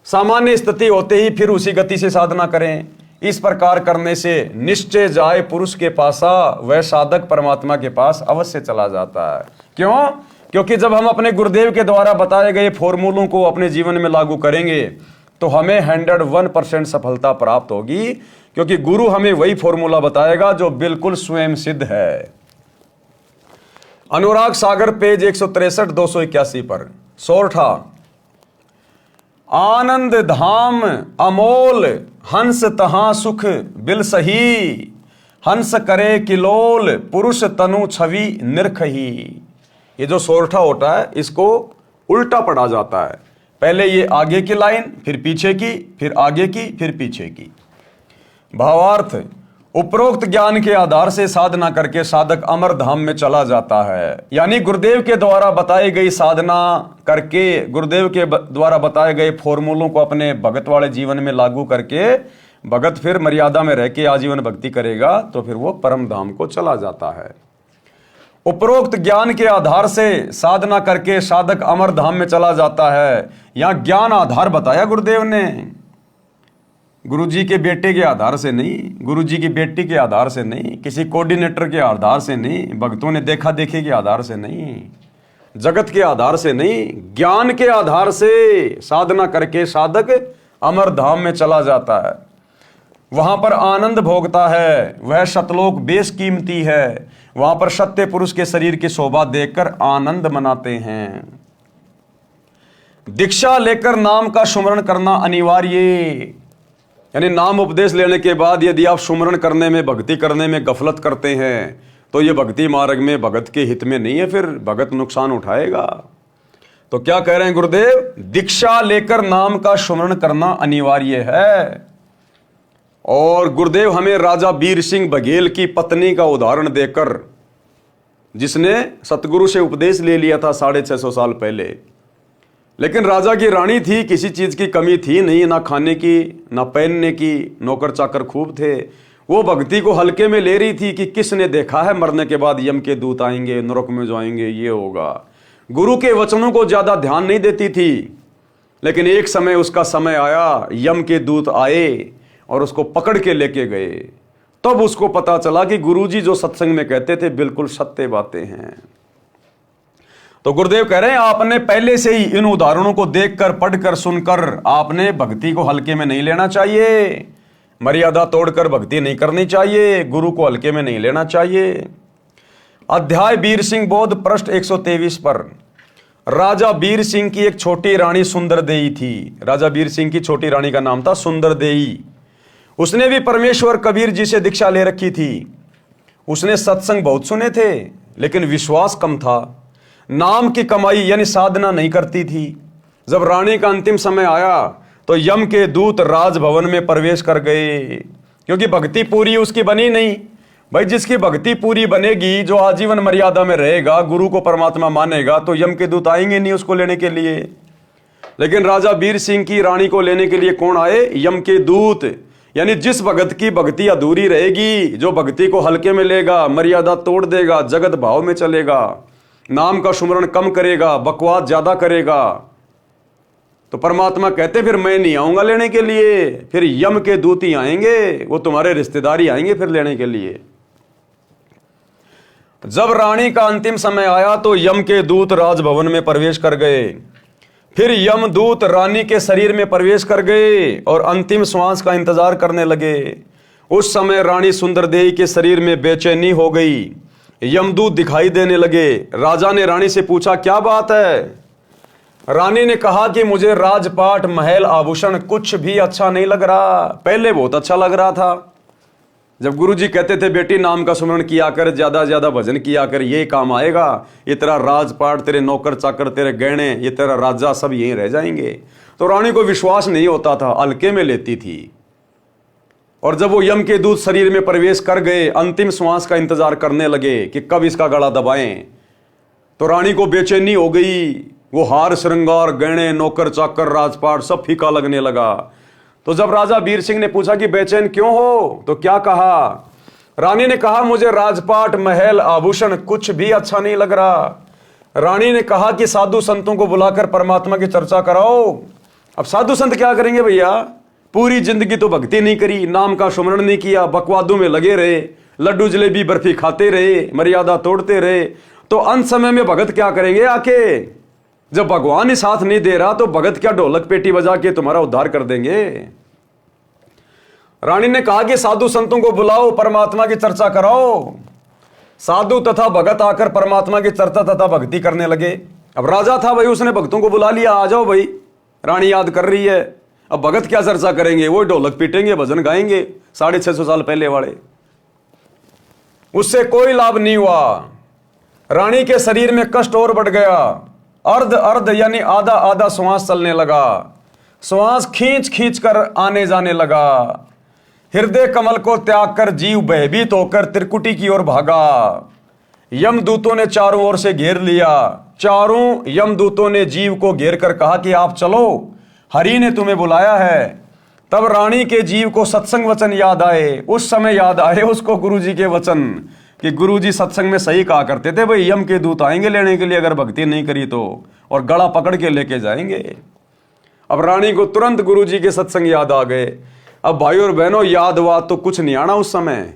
सामान्य स्थिति होते ही फिर उसी गति से साधना करें। इस प्रकार करने से निश्चय जाए पुरुष के पासा, वह साधक परमात्मा के पास अवश्य चला जाता है। क्यों? क्योंकि जब हम अपने गुरुदेव के द्वारा बताए गए फॉर्मूलों को अपने जीवन में लागू करेंगे तो हमें 101% सफलता प्राप्त होगी, क्योंकि गुरु हमें वही फॉर्मूला बताएगा जो बिल्कुल स्वयं सिद्ध है। अनुराग सागर पेज 163 281 पर सोरठा। आनंद धाम अमोल हंस तहां सुख बिल सही, हंस करे किलोल पुरुष तनु छवि निरखही। ये जो सोरठा होता है इसको उल्टा पढ़ा जाता है, पहले ये आगे की लाइन, फिर पीछे की, फिर आगे की, फिर पीछे की। भावार्थ, उपरोक्त ज्ञान के आधार से साधना करके साधक अमर धाम में चला जाता है। यानी गुरुदेव के द्वारा बताई गई साधना करके, गुरुदेव के द्वारा बताए गए फॉर्मूलों को अपने भगत वाले जीवन में लागू करके भगत फिर मर्यादा में रह के आजीवन भक्ति करेगा तो फिर वो परम धाम को चला जाता है। उपरोक्त ज्ञान के आधार से साधना करके साधक अमर धाम में चला जाता है। यहां ज्ञान आधार बताया गुरुदेव ने, गुरुजी के बेटे के आधार से नहीं, गुरुजी की बेटी के आधार से नहीं, किसी कोऑर्डिनेटर के आधार से नहीं, भक्तों ने देखा देखी के आधार से नहीं, जगत के आधार से नहीं, ज्ञान के आधार से साधना करके साधक अमर धाम में चला जाता है। वहां पर आनंद भोगता है, वह शतलोक बेशकीमती है। वहां पर सत्य पुरुष के शरीर की शोभा देखकर आनंद मनाते हैं। दीक्षा लेकर नाम का सुमरण करना अनिवार्य। यानी नाम उपदेश लेने के बाद यदि आप सुमरण करने में, भक्ति करने में गफलत करते हैं तो ये भक्ति मार्ग में भगत के हित में नहीं है, फिर भगत नुकसान उठाएगा। तो क्या कह रहे हैं गुरुदेव? दीक्षा लेकर नाम का सुमरण करना अनिवार्य है। और गुरुदेव हमें राजा बीर सिंह बघेल की पत्नी का उदाहरण देकर, जिसने सतगुरु से उपदेश ले लिया था 650 साल पहले, लेकिन राजा की रानी थी, किसी चीज की कमी थी नहीं, ना खाने की ना पहनने की, नौकर चाकर खूब थे। वो भक्ति को हल्के में ले रही थी कि किसने देखा है मरने के बाद यम के दूत आएंगे, नरक में जाएंगे, ये होगा। गुरु के वचनों को ज्यादा ध्यान नहीं देती थी। लेकिन एक समय उसका समय आया, यम के दूत आए और उसको पकड़ के लेके गए। तब उसको पता चला कि गुरुजी जो सत्संग में कहते थे बिल्कुल सत्य बातें हैं। तो गुरुदेव कह रहे हैं आपने पहले से ही इन उदाहरणों को देखकर, पढ़कर, सुनकर आपने भक्ति को हल्के में नहीं लेना चाहिए। मर्यादा तोड़कर भक्ति नहीं करनी चाहिए, गुरु को हल्के में नहीं लेना चाहिए। अध्याय वीर सिंह बोध पृष्ठ 123 पर। राजा वीर सिंह की एक छोटी रानी सुंदरदेई थी। राजा वीर सिंह की छोटी रानी का नाम था सुंदरदेई। उसने भी परमेश्वर कबीर जी से दीक्षा ले रखी थी। उसने सत्संग बहुत सुने थे लेकिन विश्वास कम था। नाम की कमाई यानी साधना नहीं करती थी। जब रानी का अंतिम समय आया तो यम के दूत राजभवन में प्रवेश कर गए, क्योंकि भक्ति पूरी उसकी बनी नहीं। भाई जिसकी भक्ति पूरी बनेगी, जो आजीवन मर्यादा में रहेगा, गुरु को परमात्मा मानेगा, तो यम के दूत आएंगे नहीं उसको लेने के लिए। लेकिन राजा वीर सिंह की रानी को लेने के लिए कौन आए? यम के दूत। यानी जिस भगत की भक्ति अधूरी रहेगी, जो भक्ति को हल्के में लेगा, मर्यादा तोड़ देगा, जगत भाव में चलेगा, नाम का सुमरण कम करेगा, बकवास ज्यादा करेगा, तो परमात्मा कहते फिर मैं नहीं आऊंगा लेने के लिए, फिर यम के दूत ही आएंगे, वो तुम्हारे रिश्तेदार ही आएंगे फिर लेने के लिए। जब रानी का अंतिम समय आया तो यम के दूत राजभवन में प्रवेश कर गए। फिर यम दूत रानी के शरीर में प्रवेश कर गए और अंतिम श्वास का इंतजार करने लगे। उस समय रानी सुंदरदेई के शरीर में बेचैनी हो गई। यमदूत दिखाई देने लगे। राजा ने रानी से पूछा क्या बात है? रानी ने कहा कि मुझे राजपाट, महल, आभूषण कुछ भी अच्छा नहीं लग रहा। पहले बहुत अच्छा लग रहा था, जब गुरुजी कहते थे बेटी नाम का सुमरण किया कर, ज्यादा ज्यादा भजन किया कर, ये काम आएगा, ये तेरा राजपाट, तेरे नौकर चाकर, तेरे गहने, ये तेरा राजा सब यहीं रह जाएंगे। तो रानी को विश्वास नहीं होता था, हल्के में लेती थी। और जब वो यम के दूत शरीर में प्रवेश कर गए, अंतिम श्वास का इंतजार करने लगे कि कब इसका गला दबाएं, तो रानी को बेचैनी हो गई। वो हार, श्रृंगार, गहने, नौकर चाकर, राजपाट सब फीका लगने लगा। तो जब राजा वीर सिंह ने पूछा कि बेचैन क्यों हो, तो क्या कहा? रानी ने कहा मुझे राजपाट, महल, आभूषण कुछ भी अच्छा नहीं लग रहा। रानी ने कहा कि साधु संतों को बुलाकर परमात्मा की चर्चा कराओ। अब साधु संत क्या करेंगे भैया? पूरी जिंदगी तो भक्ति नहीं करी, नाम का सुमरण नहीं किया, बकवादों में लगे रहे, लड्डू जलेबी बर्फी खाते रहे, मर्यादा तोड़ते रहे, तो अंत समय में भगत क्या करेंगे आके? जब भगवान ही साथ नहीं दे रहा तो भगत क्या ढोलक पेटी बजा के तुम्हारा उद्धार कर देंगे? रानी ने कहा कि साधु संतों को बुलाओ, परमात्मा की चर्चा कराओ। साधु तथा भगत आकर परमात्मा की चर्चा तथा भक्ति करने लगे। अब राजा था भाई, उसने भक्तों को बुला लिया, आ जाओ भाई, रानी याद कर रही है। अब भगत क्या चर्चा करेंगे, वो ढोलक पीटेंगे, भजन गाएंगे 650 साल पहले वाले। उससे कोई लाभ नहीं हुआ। रानी के शरीर में कष्ट और बढ़ गया। अर्ध अर्ध यानी आधा आधा श्वास चलने लगा। श्वास खींच खींच कर आने जाने लगा। हृदय कमल को त्याग कर जीव भयभीत होकर त्रिकुटी की ओर भागा। यमदूतों ने चारों ओर से घेर लिया। चारों यमदूतों ने जीव को घेर कर कहा कि आप चलो, हरि ने तुम्हें बुलाया है। तब रानी के जीव को सत्संग वचन याद आए। उस समय याद आए उसको गुरुजी के वचन कि गुरुजी सत्संग में सही कहा करते थे, भाई यम के दूत आएंगे लेने के लिए अगर भक्ति नहीं करी तो, और गला पकड़ के लेके जाएंगे। अब रानी को तुरंत गुरुजी के सत्संग याद आ गए। अब भाई और बहनों, याद हुआ तो कुछ नहीं आना उस समय।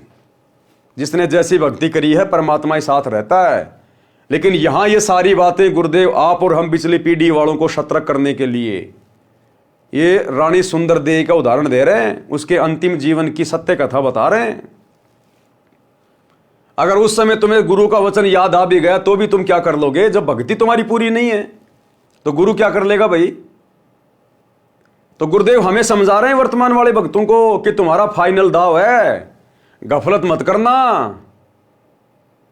जिसने जैसी भक्ति करी है परमात्मा ही साथ रहता है। लेकिन यहां ये सारी बातें गुरुदेव आप और हम पिछली पीढ़ी वालों को सतर्क करने के लिए ये रानी सुंदर देवी का उदाहरण दे रहे हैं, उसके अंतिम जीवन की सत्य कथा बता रहे हैं। अगर उस समय तुम्हें गुरु का वचन याद आ भी गया तो भी तुम क्या कर लोगे? जब भक्ति तुम्हारी पूरी नहीं है तो गुरु क्या कर लेगा भाई? तो गुरुदेव हमें समझा रहे हैं वर्तमान वाले भक्तों को कि तुम्हारा फाइनल दाव है, गफलत मत करना।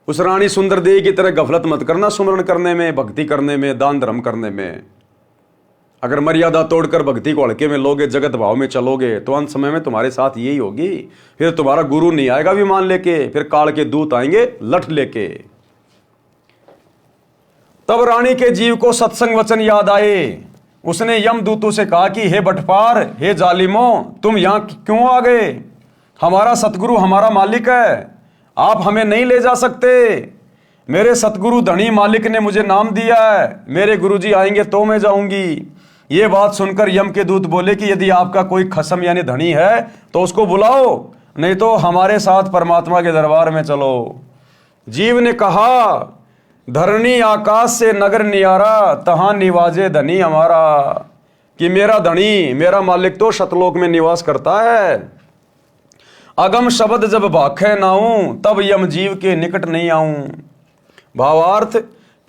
उस रानी सुंदर देवी की तरह गफलत मत करना सुमरण करने में, भक्ति करने में, दान धर्म करने में। अगर मर्यादा तोड़कर भक्ति को हल्के में लोगे, जगत भाव में चलोगे तो अंत समय में तुम्हारे साथ यही होगी। फिर तुम्हारा गुरु नहीं आएगा विमान लेके, फिर काल के दूत आएंगे लठ लेके। तब रानी के जीव को सत्संग वचन याद आए। उसने यमदूतों से कहा कि हे बटपार, हे जालिमों, तुम यहां क्यों आ गए? हमारा सतगुरु हमारा मालिक है, आप हमें नहीं ले जा सकते। मेरे सतगुरु धनी मालिक ने मुझे नाम दिया है, मेरे गुरुजी आएंगे तो मैं जाऊंगी। ये बात सुनकर यम के दूत बोले कि यदि आपका कोई खसम यानी धनी है तो उसको बुलाओ, नहीं तो हमारे साथ परमात्मा के दरबार में चलो। जीव ने कहा, धरणी आकाश से नगर नियारा, तहां निवाजे धनी हमारा। कि मेरा धनी, मेरा मालिक तो शतलोक में निवास करता है। अगम शब्द जब भाखे नाऊं, तब यम जीव के निकट नहीं आऊं। भावार्थ,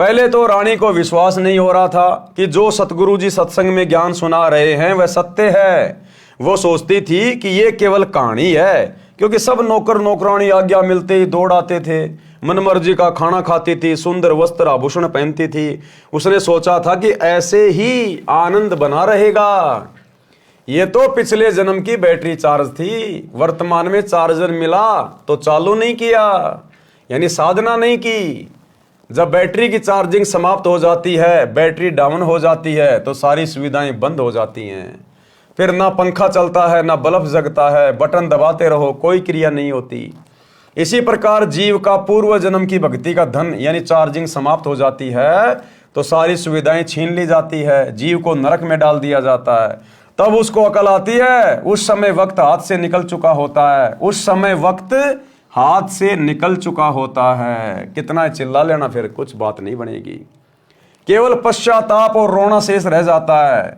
पहले तो रानी को विश्वास नहीं हो रहा था कि जो सतगुरु जी सत्संग में ज्ञान सुना रहे हैं वह सत्य है। वो सोचती थी कि ये केवल कहानी है, क्योंकि सब नौकर नौकरानी आज्ञा मिलते ही दौड़ आते थे, मनमर्जी का खाना खाती थी, सुंदर वस्त्र आभूषण पहनती थी। उसने सोचा था कि ऐसे ही आनंद बना रहेगा। ये तो पिछले जन्म की बैटरी चार्ज थी, वर्तमान में चार्जर मिला तो चालू नहीं किया, यानी साधना नहीं की। जब बैटरी की चार्जिंग समाप्त हो जाती है, बैटरी डाउन हो जाती है, तो सारी सुविधाएं बंद हो जाती हैं। फिर ना पंखा चलता है, ना बल्ब जगता है, बटन दबाते रहो, कोई क्रिया नहीं होती। इसी प्रकार जीव का पूर्व जन्म की भक्ति का धन यानी चार्जिंग समाप्त हो जाती है तो सारी सुविधाएं छीन ली जाती है, जीव को नरक में डाल दिया जाता है। तब उसको अकल आती है, उस समय वक्त हाथ से निकल चुका होता है, उस समय वक्त हाथ से निकल चुका होता है। कितना चिल्ला लेना, फिर कुछ बात नहीं बनेगी, केवल पश्चाताप और रोना शेष रह जाता है।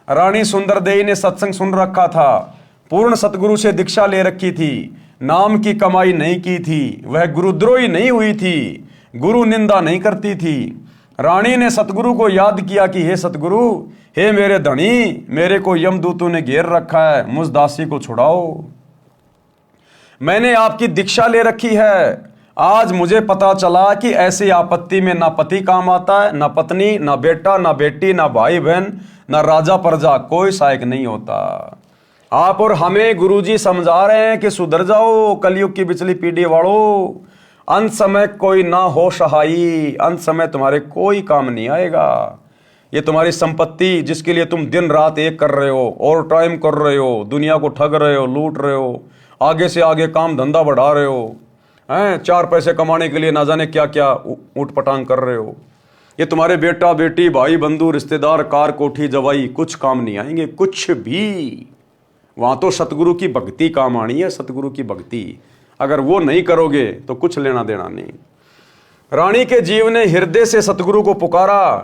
रानी सुंदर देवी ने सत्संग सुन रखा था, पूर्ण सतगुरु से दीक्षा ले रखी थी, नाम की कमाई नहीं की थी, वह गुरुद्रोही नहीं हुई थी, गुरु निंदा नहीं करती थी। रानी ने सतगुरु को याद किया कि हे सतगुरु, हे मेरे धनी, मेरे को यमदूतों ने घेर रखा है, मुझ दासी को छुड़ाओ। मैंने आपकी दीक्षा ले रखी है। आज मुझे पता चला कि ऐसी आपत्ति में ना पति काम आता है, ना पत्नी, ना बेटा, ना बेटी, ना भाई बहन, ना राजा प्रजा, कोई सहायक नहीं होता। आप और हमें गुरुजी समझा रहे हैं कि सुधर जाओ कलयुग की पिछली पीढ़ी वालों। अंत समय कोई ना हो सहाई, अंत समय तुम्हारे कोई काम नहीं आएगा। ये तुम्हारी संपत्ति जिसके लिए तुम दिन रात एक कर रहे हो, और टाइम कर रहे हो, दुनिया को ठग रहे हो, लूट रहे हो, आगे से आगे काम धंधा बढ़ा रहे हो, हैं, 4 पैसे कमाने के लिए ना जाने क्या क्या ऊट पटांग कर रहे हो। ये तुम्हारे बेटा बेटी, भाई बंधु, रिश्तेदार, कार कोठी जवाई कुछ काम नहीं आएंगे, कुछ भी। वहां तो सतगुरु की भक्ति काम आनी है, सतगुरु की भक्ति। अगर वो नहीं करोगे तो कुछ लेना देना नहीं। रानी के जीव ने हृदय से सतगुरु को पुकारा।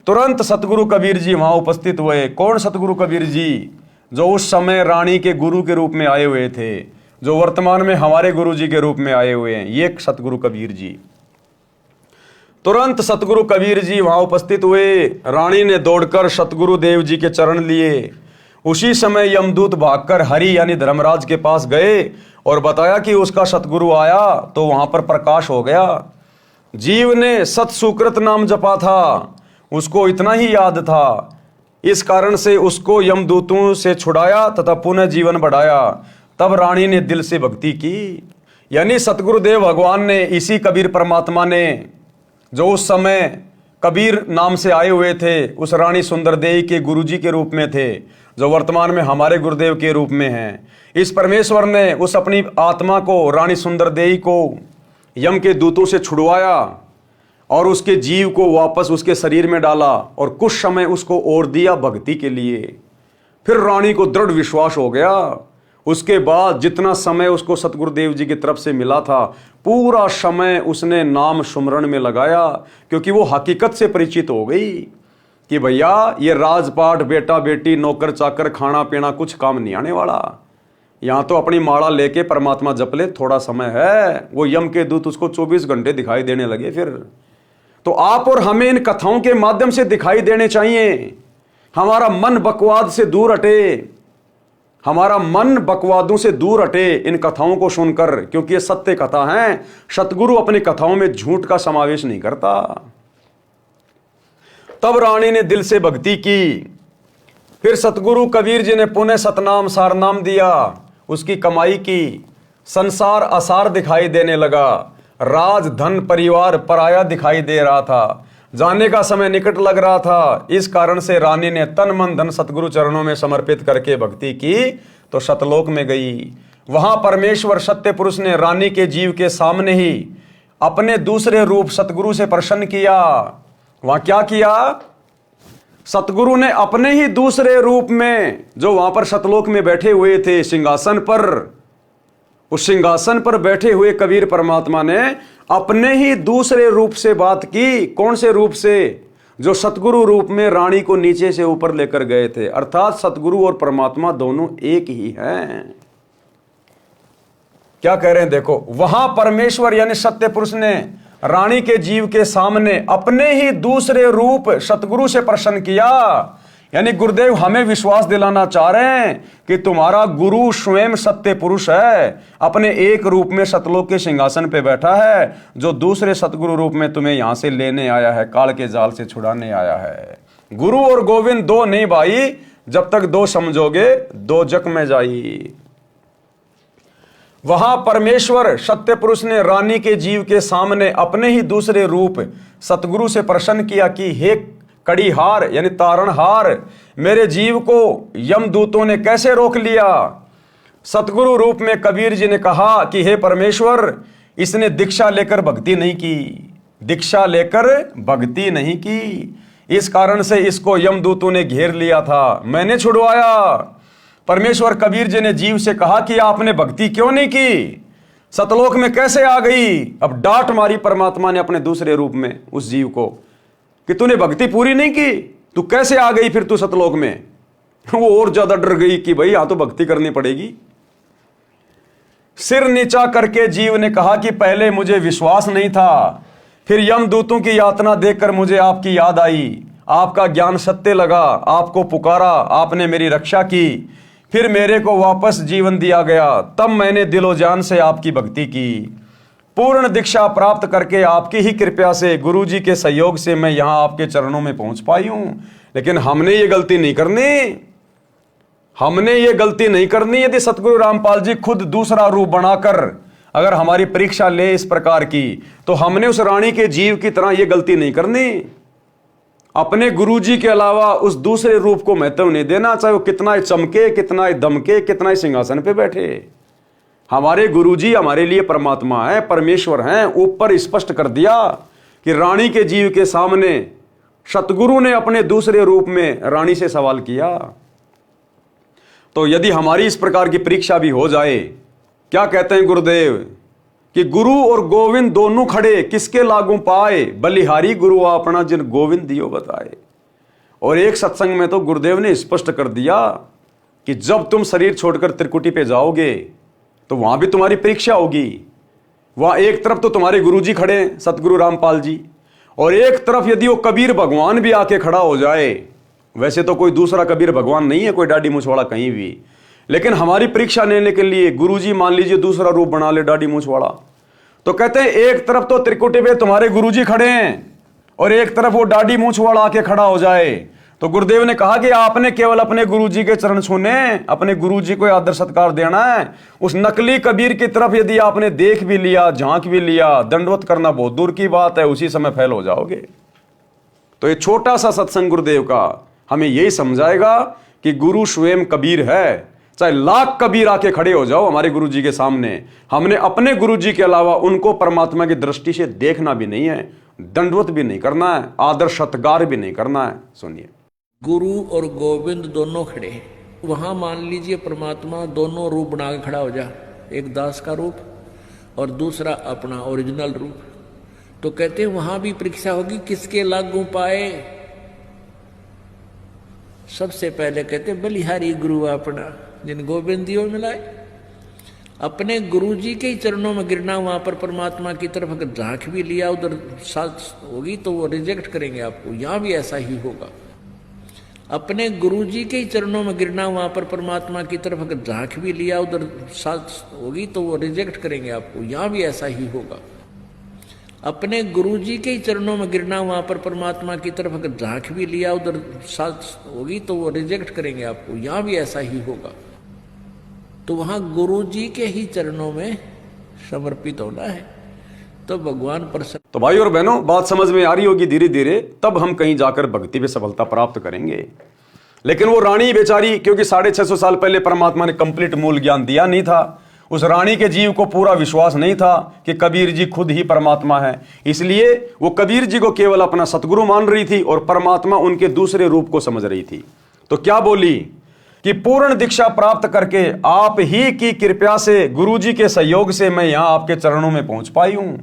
तुरंत सतगुरु कबीर जी वहां उपस्थित हुए। कौन सतगुरु कबीर जी? जो उस समय रानी के गुरु के रूप में आए हुए थे, जो वर्तमान में हमारे गुरु जी के रूप में आए हुए हैं, ये सतगुरु कबीर जी। तुरंत सतगुरु कबीर जी वहां उपस्थित हुए। रानी ने दौड़कर सतगुरु देव जी के चरण लिए। उसी समय यमदूत भागकर हरि यानी धर्मराज के पास गए और बताया कि उसका सतगुरु आया, तो वहां पर प्रकाश हो गया। जीव ने सत सुकृत नाम जपा था, उसको इतना ही याद था, इस कारण से उसको यमदूतों से छुड़ाया तथा पुनः जीवन बढ़ाया। तब रानी ने दिल से भक्ति की। यानी सतगुरुदेव भगवान ने, इसी कबीर परमात्मा ने, जो उस समय कबीर नाम से आए हुए थे, उस रानी सुंदरदेई के गुरुजी के रूप में थे, जो वर्तमान में हमारे गुरुदेव के रूप में हैं। इस परमेश्वर ने उस अपनी आत्मा को, रानी सुंदरदेई को, यम के दूतों से छुड़वाया और उसके जीव को वापस उसके शरीर में डाला और कुछ समय उसको और दिया भक्ति के लिए। फिर रानी को दृढ़ विश्वास हो गया। उसके बाद जितना समय उसको सतगुरुदेव जी की तरफ से मिला था, पूरा समय उसने नाम सुमरण में लगाया, क्योंकि वो हकीकत से परिचित हो गई कि भैया ये राजपाट, बेटा बेटी, नौकर चाकर, खाना पीना कुछ काम नहीं आने वाला। यहाँ तो अपनी माला लेके परमात्मा जप ले, थोड़ा समय है। वो यम के दूत उसको 24 घंटे दिखाई देने लगे। फिर तो आप और हमें इन कथाओं के माध्यम से दिखाई देने चाहिए। हमारा मन बकवाद से दूर हटे, हमारा मन बकवादों से दूर हटे इन कथाओं को सुनकर, क्योंकि ये सत्य कथा हैं। सतगुरु अपनी कथाओं में झूठ का समावेश नहीं करता। तब रानी ने दिल से भक्ति की। फिर सतगुरु कबीर जी ने पुनः सतनाम सारनाम दिया, उसकी कमाई की। संसार असार दिखाई देने लगा, राज धन परिवार पराया दिखाई दे रहा था, जाने का समय निकट लग रहा था। इस कारण से रानी ने तन मन धन सतगुरु चरणों में समर्पित करके भक्ति की, तो सतलोक में गई। वहां परमेश्वर सत्य पुरुष ने रानी के जीव के सामने ही अपने दूसरे रूप सतगुरु से प्रसन्न किया। वहां क्या किया? सतगुरु ने अपने ही दूसरे रूप में, जो वहां पर सतलोक में बैठे हुए थे सिंहासन पर, उस सिंहासन पर बैठे हुए कबीर परमात्मा ने अपने ही दूसरे रूप से बात की। कौन से रूप से? जो सतगुरु रूप में रानी को नीचे से ऊपर लेकर गए थे। अर्थात सतगुरु और परमात्मा दोनों एक ही हैं। क्या कह रहे हैं? देखो, वहां परमेश्वर यानी सत्य पुरुष ने रानी के जीव के सामने अपने ही दूसरे रूप सतगुरु से प्रसन्न किया। यानी गुरुदेव हमें विश्वास दिलाना चाह रहे हैं कि तुम्हारा गुरु स्वयं सत्य पुरुष है, अपने एक रूप में सतलोक के सिंहासन पे बैठा है, जो दूसरे सतगुरु रूप में तुम्हें यहां से लेने आया है, काल के जाल से छुड़ाने आया है। गुरु और गोविंद दो नहीं भाई, जब तक दो समझोगे दो जग में जाई। वहां परमेश्वर सत्य पुरुष ने रानी के जीव के सामने अपने ही दूसरे रूप सतगुरु से प्रसन्न किया कि हे कड़ीहार यानी तारणहार, मेरे जीव को यमदूतों ने कैसे रोक लिया। सतगुरु रूप में कबीर जी ने कहा कि हे परमेश्वर, इसने दीक्षा लेकर भक्ति नहीं की, दीक्षा लेकर भक्ति नहीं की, इस कारण से इसको यमदूतों ने घेर लिया था, मैंने छुड़वाया। परमेश्वर कबीर जी ने जीव से कहा कि आपने भक्ति क्यों नहीं की, सतलोक में कैसे आ गई। अब डांट मारी परमात्मा ने अपने दूसरे रूप में उस जीव को कि तूने भक्ति पूरी नहीं की, तू कैसे आ गई फिर तू सतलोक में। वो और ज्यादा डर गई कि भाई यहां तो भक्ति करनी पड़ेगी। सिर नीचा करके जीव ने कहा कि पहले मुझे विश्वास नहीं था, फिर यमदूतों की यातना देखकर मुझे आपकी याद आई, आपका ज्ञान सत्य लगा, आपको पुकारा, आपने मेरी रक्षा की, फिर मेरे को वापस जीवन दिया गया, तब मैंने दिलो जान से आपकी भक्ति की। पूर्ण दीक्षा प्राप्त करके आपकी ही कृपा से, गुरु जी के सहयोग से मैं यहां आपके चरणों में पहुंच पाई हूं। लेकिन हमने ये गलती नहीं करनी, हमने ये गलती नहीं करनी। यदि सतगुरु रामपाल जी खुद दूसरा रूप बनाकर अगर हमारी परीक्षा ले इस प्रकार की, तो हमने उस रानी के जीव की तरह ये गलती नहीं करनी। अपने गुरुजी के अलावा उस दूसरे रूप को महत्व नहीं देना, चाहे वो कितना ही चमके, कितना ही दमके, कितना ही सिंहासन पे बैठे। हमारे गुरुजी हमारे लिए परमात्मा है, परमेश्वर हैं। ऊपर स्पष्ट कर दिया कि रानी के जीव के सामने सतगुरु ने अपने दूसरे रूप में रानी से सवाल किया। तो यदि हमारी इस प्रकार की परीक्षा भी हो जाए, क्या कहते हैं गुरुदेव कि गुरु और गोविंद दोनों खड़े, किसके लागू पाए, बलिहारी गुरु अपना जिन गोविंद दियो बताए। और एक सत्संग में तो गुरुदेव ने स्पष्ट कर दिया कि जब तुम शरीर छोड़कर त्रिकुटी पे जाओगे तो वहां भी तुम्हारी परीक्षा होगी। वहां एक तरफ तो तुम्हारे गुरुजी खड़े हैं, सतगुरु रामपाल जी, और एक तरफ यदि वो कबीर भगवान भी आके खड़ा हो जाए, वैसे तो कोई दूसरा कबीर भगवान नहीं है कोई डाडी मूछवाड़ा कहीं भी, लेकिन हमारी परीक्षा लेने के लिए गुरुजी मान लीजिए दूसरा रूप बना ले डाडी मूछवाड़ा, तो कहते हैं एक तरफ तो त्रिकुटी पे तुम्हारे गुरुजी खड़े हैं और एक तरफ वो डाडी मूछवाड़ा आके खड़ा हो जाए, तो गुरुदेव ने कहा कि आपने केवल अपने गुरुजी के चरण छूने, अपने गुरुजी को आदर सत्कार देना है। उस नकली कबीर की तरफ यदि आपने देख भी लिया, झांक भी लिया, दंडवत करना बहुत दूर की बात है, उसी समय फेल हो जाओगे। तो ये छोटा सा सत्संग गुरुदेव का हमें यही समझाएगा कि गुरु स्वयं कबीर है। चाहे लाख कबीर आके खड़े हो जाओ हमारे गुरुजी के सामने, हमने अपने गुरुजी के अलावा उनको परमात्मा की दृष्टि से देखना भी नहीं है, दंडवत भी नहीं करना है, आदर सत्कार भी नहीं करना है। सुनिए, गुरु और गोविंद दोनों खड़े हैं, वहां मान लीजिए परमात्मा दोनों रूप बना के खड़ा हो जा, एक दास का रूप और दूसरा अपना ओरिजिनल रूप। तो कहते हैं वहां भी परीक्षा होगी, किसके लागू पाए। सबसे पहले कहते बलिहारी गुरु अपना, जिन गोविंद दियो मिलाए। अपने गुरुजी के ही चरणों में गिरना, वहां पर परमात्मा की तरफ अगर झांक भी लिया उधर साथ होगी तो वो रिजेक्ट करेंगे आपको। यहां भी ऐसा ही होगा, अपने गुरुजी के ही चरणों में गिरना, वहां पर परमात्मा की तरफ अगर झांक भी लिया उधर साथ होगी तो वो रिजेक्ट करेंगे आपको। यहां भी ऐसा ही होगा, अपने गुरुजी के ही चरणों में गिरना, वहां पर परमात्मा की तरफ अगर झांक भी लिया उधर साथ होगी तो वो रिजेक्ट करेंगे आपको। यहां भी ऐसा ही होगा। तो वहां गुरुजी के ही चरणों में समर्पित होना है तो भगवान प्रसन्न। तो भाई और बहनों, बात समझ में आ रही होगी धीरे धीरे, तब हम कहीं जाकर भक्ति में सफलता प्राप्त करेंगे। लेकिन वो रानी बेचारी, क्योंकि 650 साल पहले परमात्मा ने कंप्लीट मूल ज्ञान दिया नहीं था, उस रानी के जीव को पूरा विश्वास नहीं था कि कबीर जी खुद ही परमात्मा है, इसलिए वो कबीर जी को केवल अपना सतगुरु मान रही थी और परमात्मा उनके दूसरे रूप को समझ रही थी। तो क्या बोली कि पूर्ण दीक्षा प्राप्त करके आप ही की कृपा से, गुरुजी के सहयोग से मैं यहां आपके चरणों में पहुंच पाई हूं।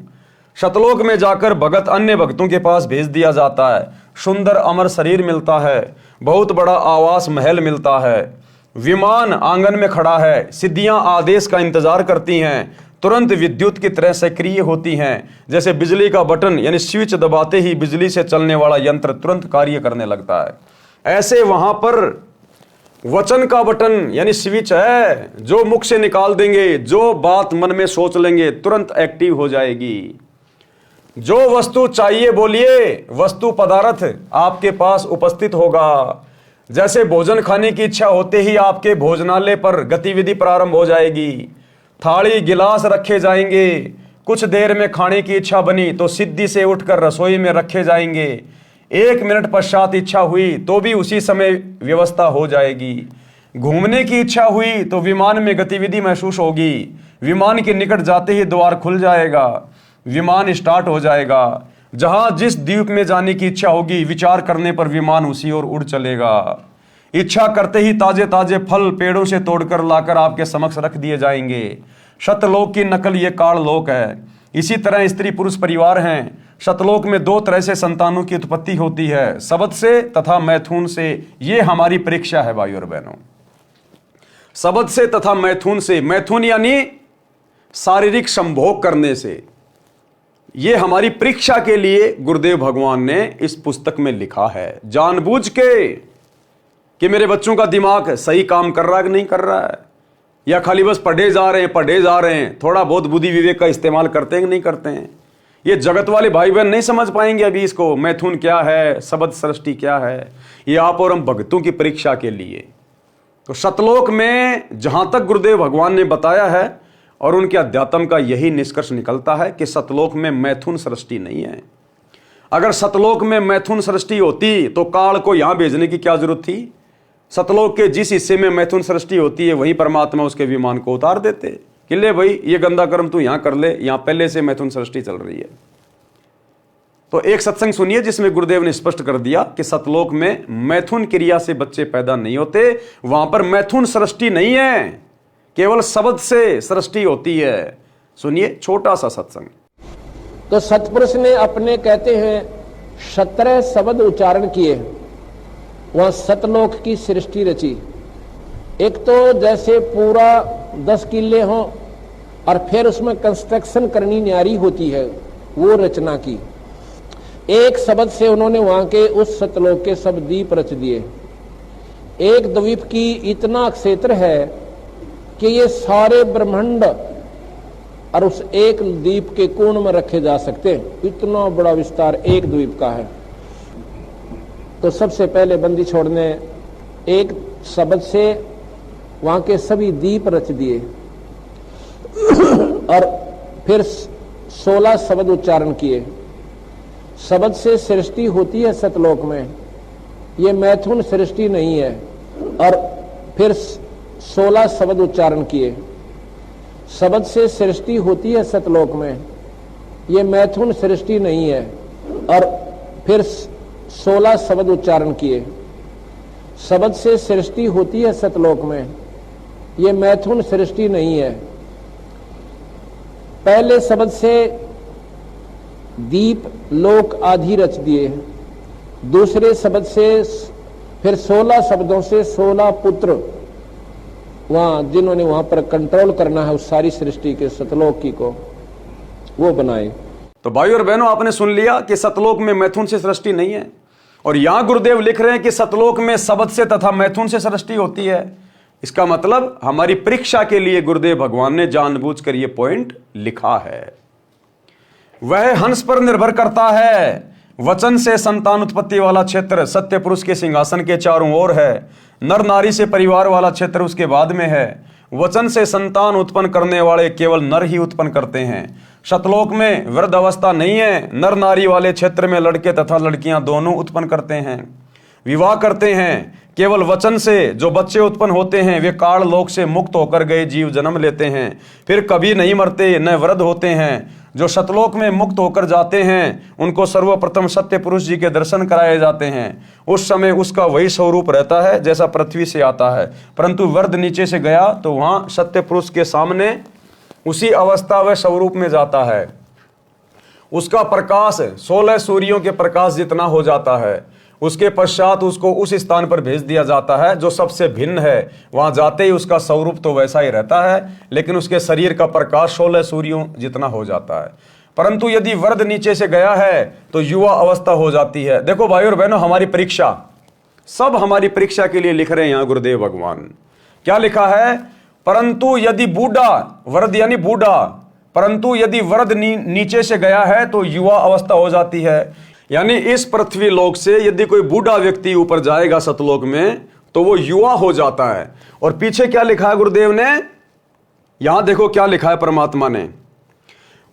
शतलोक में जाकर भगत अन्य भक्तों के पास भेज दिया जाता है, सुंदर अमर शरीर मिलता है, बहुत बड़ा आवास महल मिलता है, विमान आंगन में खड़ा है, सिद्धियां आदेश का इंतजार करती हैं, तुरंत विद्युत की तरह सक्रिय होती हैं, जैसे बिजली का बटन यानी स्विच दबाते ही बिजली से चलने वाला यंत्र तुरंत कार्य करने लगता है। ऐसे वहां पर वचन का बटन यानी स्विच है, जो मुख से निकाल देंगे, जो बात मन में सोच लेंगे तुरंत एक्टिव हो जाएगी। जो वस्तु चाहिए बोलिए, वस्तु पदार्थ आपके पास उपस्थित होगा। जैसे भोजन खाने की इच्छा होते ही आपके भोजनालय पर गतिविधि प्रारंभ हो जाएगी, थाली गिलास रखे जाएंगे, कुछ देर में खाने की इच्छा बनी तो सिद्धि से उठकर रसोई में रखे जाएंगे, 1 मिनट पश्चात इच्छा हुई तो भी उसी समय व्यवस्था हो जाएगी। घूमने की इच्छा हुई तो विमान में गतिविधि महसूस होगी, विमान के निकट जाते ही द्वार खुल जाएगा, विमान स्टार्ट हो जाएगा। जहां जिस द्वीप में जाने की इच्छा होगी, विचार करने पर विमान उसी ओर उड़ चलेगा। इच्छा करते ही ताजे ताजे फल पेड़ों से तोड़कर लाकर आपके समक्ष रख दिए जाएंगे। शतलोक की नकल ये काललोक है। इसी तरह स्त्री पुरुष परिवार हैं। शतलोक में 2 तरह से संतानों की उत्पत्ति होती है, शबद से तथा मैथुन से। ये हमारी परीक्षा है भाई और बहनों, शबद से तथा मैथुन से। मैथुन यानी शारीरिक संभोग करने से। ये हमारी परीक्षा के लिए गुरुदेव भगवान ने इस पुस्तक में लिखा है, जानबूझ के, कि मेरे बच्चों का दिमाग सही काम कर रहा है कि नहीं कर रहा है, या खाली बस पढ़े जा रहे हैं, थोड़ा बहुत बुद्धि विवेक का इस्तेमाल करते हैं कि नहीं करते हैं। ये जगत वाले भाई बहन नहीं समझ पाएंगे अभी इसको, मैथुन क्या है, शबद सृष्टि क्या है। ये आप और हम भक्तों की परीक्षा के लिए। तो शतलोक में जहां तक गुरुदेव भगवान ने बताया है और उनके अध्यात्म का यही निष्कर्ष निकलता है कि सतलोक में मैथुन सृष्टि नहीं है। अगर सतलोक में मैथुन सृष्टि होती तो काल को यहां भेजने की क्या जरूरत थी। सतलोक के जिस हिस्से में मैथुन सृष्टि होती है वहीं परमात्मा उसके विमान को उतार देते कि ले भाई ये गंदा कर्म तू यहां कर ले, यहां पहले से मैथुन सृष्टि चल रही है। तो एक सत्संग सुनिए जिसमें गुरुदेव ने स्पष्ट कर दिया कि सतलोक में मैथुन क्रिया से बच्चे पैदा नहीं होते, वहां पर मैथुन सृष्टि नहीं है, केवल शब्द से सृष्टि होती है। सुनिए छोटा सा सत्संग। तो सतपुरुष ने अपने कहते हैं 17 शब्द उच्चारण किए, वह सतलोक की सृष्टि रची। एक तो जैसे पूरा 10 किले हों और फिर उसमें कंस्ट्रक्शन करनी न्यारी होती है, वो रचना की। एक शब्द से उन्होंने वहां के उस सतलोक के सब द्वीप रच दिए। एक द्वीप की इतना क्षेत्र है कि ये सारे ब्रह्मांड और उस एक द्वीप के कोण में रखे जा सकते हैं। इतना बड़ा विस्तार एक द्वीप का है। तो सबसे पहले बंदी छोड़ ने एक शब्द से वहां के सभी द्वीप रच दिए और फिर 16 शब्द उच्चारण किए। शब्द से सृष्टि होती है सतलोक में, ये मैथुन सृष्टि नहीं है। और फिर 16 शब्द उच्चारण किए। शब्द से सृष्टि होती है सतलोक में, ये मैथुन सृष्टि नहीं है। और फिर 16 शब्द उच्चारण किए। शब्द से सृष्टि होती है सतलोक में, ये मैथुन सृष्टि नहीं है। पहले शब्द से दीप लोक आदि रच दिए। दूसरे शब्द से फिर 16 शब्दों से 16 पुत्र वहां जिन्होंने वहां पर कंट्रोल करना है उस सारी सृष्टि के सतलोक की को, वो बनाए। तो भाई और बहनों, आपने सुन लिया कि सतलोक में मैथुन से सृष्टि नहीं है। और यहां गुरुदेव लिख रहे हैं कि सतलोक में शब्द से तथा मैथुन से सृष्टि होती है। इसका मतलब हमारी परीक्षा के लिए गुरुदेव भगवान ने जानबूझकर यह पॉइंट लिखा है। वह हंस पर निर्भर करता है। वचन से संतान उत्पत्ति वाला क्षेत्र सत्य पुरुष के सिंहासन के चारों ओर है। नर नारी से परिवार वाला क्षेत्र उसके बाद में है। वचन से संतान उत्पन्न करने वाले केवल नर ही उत्पन्न करते हैं। सतलोक में वृद्ध अवस्था नहीं है। नर नारी वाले क्षेत्र में लड़के तथा लड़कियां दोनों उत्पन्न करते हैं, विवाह करते हैं। केवल वचन से जो बच्चे उत्पन्न होते हैं वे काल लोक से मुक्त होकर गए जीव जन्म लेते हैं, फिर कभी नहीं मरते न वृद्ध होते हैं। जो सतलोक में मुक्त होकर जाते हैं उनको सर्वप्रथम सत्य पुरुष जी के दर्शन कराए जाते हैं। उस समय उसका वही स्वरूप रहता है जैसा पृथ्वी से आता है, परंतु वृद्ध नीचे से गया तो वहां सत्य पुरुष के सामने उसी अवस्था व स्वरूप में जाता है। उसका प्रकाश 16 सूर्यों के प्रकाश जितना हो जाता है। उसके पश्चात उसको उस स्थान पर भेज दिया जाता है जो सबसे भिन्न है। वहां जाते ही उसका स्वरूप तो वैसा ही रहता है, लेकिन उसके शरीर का प्रकाश 16 सूर्यों जितना हो जाता है। परंतु यदि वृद्ध नीचे से गया है तो युवा अवस्था हो जाती है। देखो भाई और बहनों, हमारी परीक्षा, सब हमारी परीक्षा के लिए लिख रहे हैं यहां गुरुदेव भगवान। क्या लिखा है? परंतु यदि बूढ़ा, वृद्ध यानी बूढ़ा, परंतु यदि वृद्ध नीचे से गया है तो युवा अवस्था हो जाती है। यानी इस पृथ्वी लोक से यदि कोई बूढ़ा व्यक्ति ऊपर जाएगा सतलोक में तो वो युवा हो जाता है। और पीछे क्या लिखा है गुरुदेव ने? यहां देखो क्या लिखा है परमात्मा ने।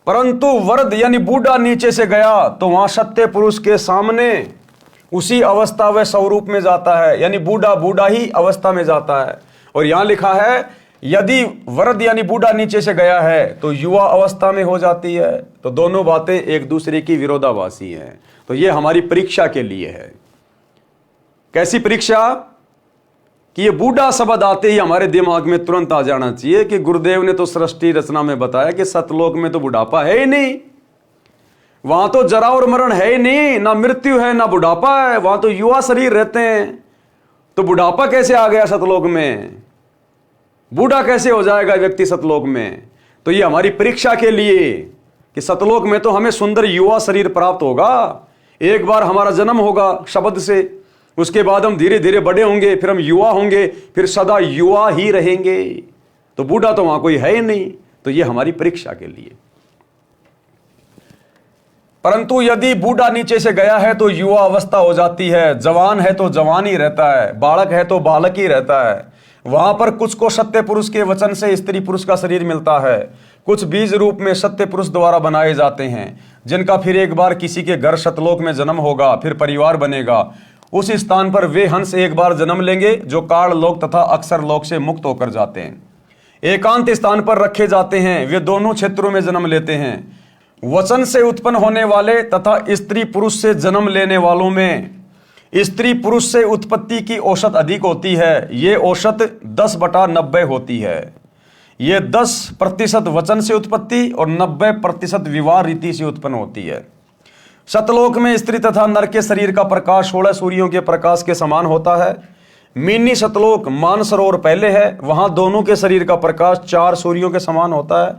परंतु वृद्ध यानी बूढ़ा नीचे से गया तो वहां सत्य पुरुष के सामने उसी अवस्था व स्वरूप में जाता है। यानी बूढ़ा बूढ़ा ही अवस्था में जाता है। और यहां लिखा है यदि वृद्ध यानी बूढ़ा नीचे से गया है तो युवा अवस्था में हो जाती है। तो दोनों बातें एक दूसरे की विरोधाभासी हैं। तो ये हमारी परीक्षा के लिए है। कैसी परीक्षा? कि ये बूढ़ा शब्द आते ही हमारे दिमाग में तुरंत आ जाना चाहिए कि गुरुदेव ने तो सृष्टि रचना में बताया कि सतलोक में तो बुढ़ापा है ही नहीं, वहां तो जरा और मरण है ही नहीं, ना मृत्यु है ना बुढ़ापा है, वहां तो युवा शरीर रहते हैं। तो बुढ़ापा कैसे आ गया सतलोक में? बूढ़ा कैसे हो जाएगा व्यक्ति सतलोक में? तो ये हमारी परीक्षा के लिए कि सतलोक में तो हमें सुंदर युवा शरीर प्राप्त होगा। एक बार हमारा जन्म होगा शब्द से, उसके बाद हम धीरे धीरे बड़े होंगे, फिर हम युवा होंगे, फिर सदा युवा ही रहेंगे। तो बूढ़ा तो वहां कोई है ही नहीं। तो ये हमारी परीक्षा के लिए। परंतु यदि बूढ़ा नीचे से गया है तो युवा अवस्था हो जाती है। जवान है तो जवान ही रहता है, बालक है तो बालक ही रहता है। वहां पर कुछ को सत्य पुरुष के वचन से स्त्री पुरुष का शरीर मिलता है, कुछ बीज रूप में सत्य पुरुष द्वारा बनाए जाते हैं, जिनका फिर एक बार किसी के घर सतलोक में जन्म होगा, फिर परिवार बनेगा। उस स्थान पर वे हंस एक बार जन्म लेंगे जो काल लोक तथा अक्षर लोक से मुक्त होकर जाते हैं। एकांत स्थान पर रखे जाते हैं, वे दोनों क्षेत्रों में जन्म लेते हैं। वचन से उत्पन्न होने वाले तथा स्त्री पुरुष से जन्म लेने वालों में स्त्री पुरुष से उत्पत्ति की औसत अधिक होती है। ये औसत 10/90 होती है। ये 10% वचन से उत्पत्ति और 90% विवाह रीति से उत्पन्न होती है। सतलोक में स्त्री तथा नर के शरीर का प्रकाश 16 सूर्यों के प्रकाश के समान होता है। मिनी सतलोक मानसरोवर पहले है, वहां दोनों के शरीर का प्रकाश 4 सूर्यों के समान होता है।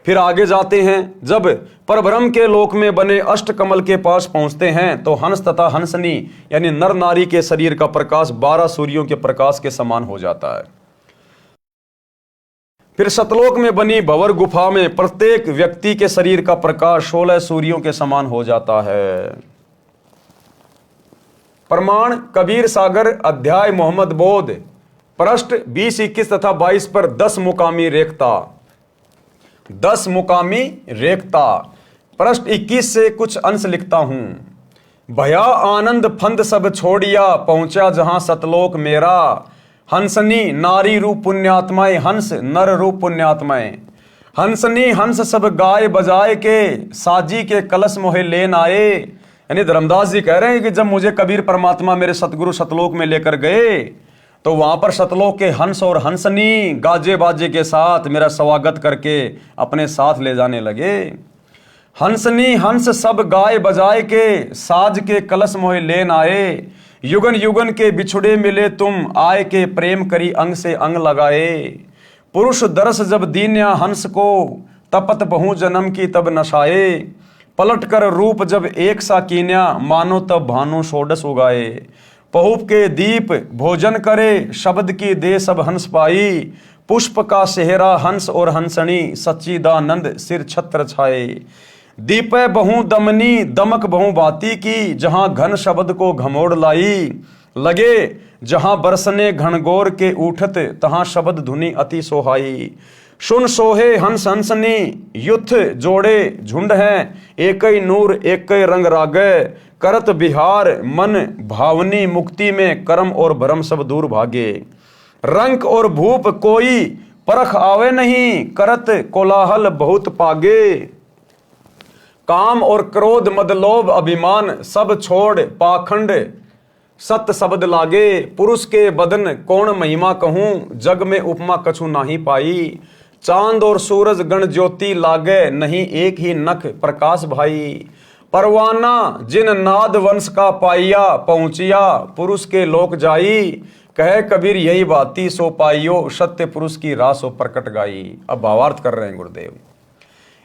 फिर आगे जाते हैं, जब परब्रह्म के लोक में बने अष्टकमल के पास पहुंचते हैं तो हंस तथा हंसनी यानी नर नारी के शरीर का प्रकाश 12 सूर्यों के प्रकाश के समान हो जाता है। फिर सतलोक में बनी भंवर गुफा में प्रत्येक व्यक्ति के शरीर का प्रकाश 16 सूर्यों के समान हो जाता है। प्रमाण कबीर सागर अध्याय मोहम्मद बोध पृष्ठ 20, 21 तथा 22 पर 10 मुकामी रेखता। 10 मुकामी रेखता। पृष्ठ 21 से कुछ अंश लिखता हूं। भया आनंद फंद सब छोड़िया, पहुंचा जहां सतलोक मेरा। हंसनी नारी रूप पुण्यात्माएं, हंस नर रूप पुण्यात्माएं। हंसनी हंस सब गाय बजाए के, साजी के कलश मोहे लेन आए। यानी धर्मदास जी कह रहे हैं कि जब मुझे कबीर परमात्मा मेरे सतगुरु सतलोक में लेकर गए तो वहां पर सतलोक के हंस और हंसनी गाजे बाजे के साथ मेरा स्वागत करके अपने साथ ले जाने लगे। हंसनी हंस सब गाय बजाए के, साज के कलश मोहे लेन आए। युगन युगन के बिछुड़े मिले तुम, आए के प्रेम करी अंग से अंग लगाए। पुरुष दरस जब दीन्या हंस को, तपत बहु जन्म की तब नशाए। पलट कर रूप जब एक सा कीन्या, मानो तब भानु षोडश उगाए। पहुप के दीप भोजन करे, शब्द की दे सब हंस पाई। पुष्प का सेहरा हंस और हंसनी, सच्चिदानंद सिर छत्र छाए। दीप बहु दमनी दमक बहु बाती की, जहां घन शब्द को घमोड़ लाई। लगे जहां बरसने घनघोर के उठत, तहां शब्द धुनी अति सोहाई। सुन सोहे हंस हंसनी, युथ जोड़े झुंड हैं। एक ही नूर एक ही रंग रागे, करत बिहार मन भावनी। मुक्ति में कर्म और भरम सब दूर भागे। रंक और भूप कोई परख आवे नहीं, करत कोलाहल बहुत पागे। काम और क्रोध मद लोभ अभिमान, सब छोड़ पाखंड सत्य शब्द लागे। पुरुष के बदन कौन महिमा कहूं, जग में उपमा कछु नाही पाई। चांद और सूरज गण ज्योति लागे, नहीं एक ही नख प्रकाश भाई। परवाना जिन नाद वंश का पाइया, पहुंचिया पुरुष के लोक जाई। कहे कबीर यही बाती सो पाइयो, सत्य पुरुष की राह सो प्रकट गाई। अब भावार्थ कर रहे हैं गुरुदेव।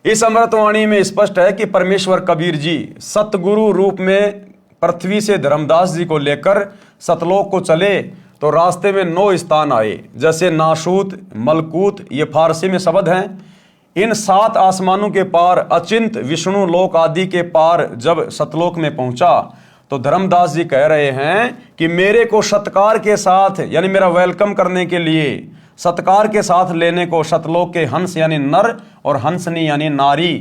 इस अमृतवाणी में स्पष्ट है कि परमेश्वर कबीर जी सतगुरु रूप में पृथ्वी से धर्मदास जी को लेकर सतलोक को चले तो रास्ते में 9 स्थान आए, जैसे नाशूत, मलकूत, ये फारसी में शब्द हैं। इन 7 आसमानों के पार अचिंत विष्णु लोक आदि के पार जब सतलोक में पहुंचा तो धर्मदास जी कह रहे हैं कि मेरे को सत्कार के साथ यानी मेरा वेलकम करने के लिए सत्कार के साथ लेने को सतलोक के हंस यानी नर और हंसनी यानी नारी,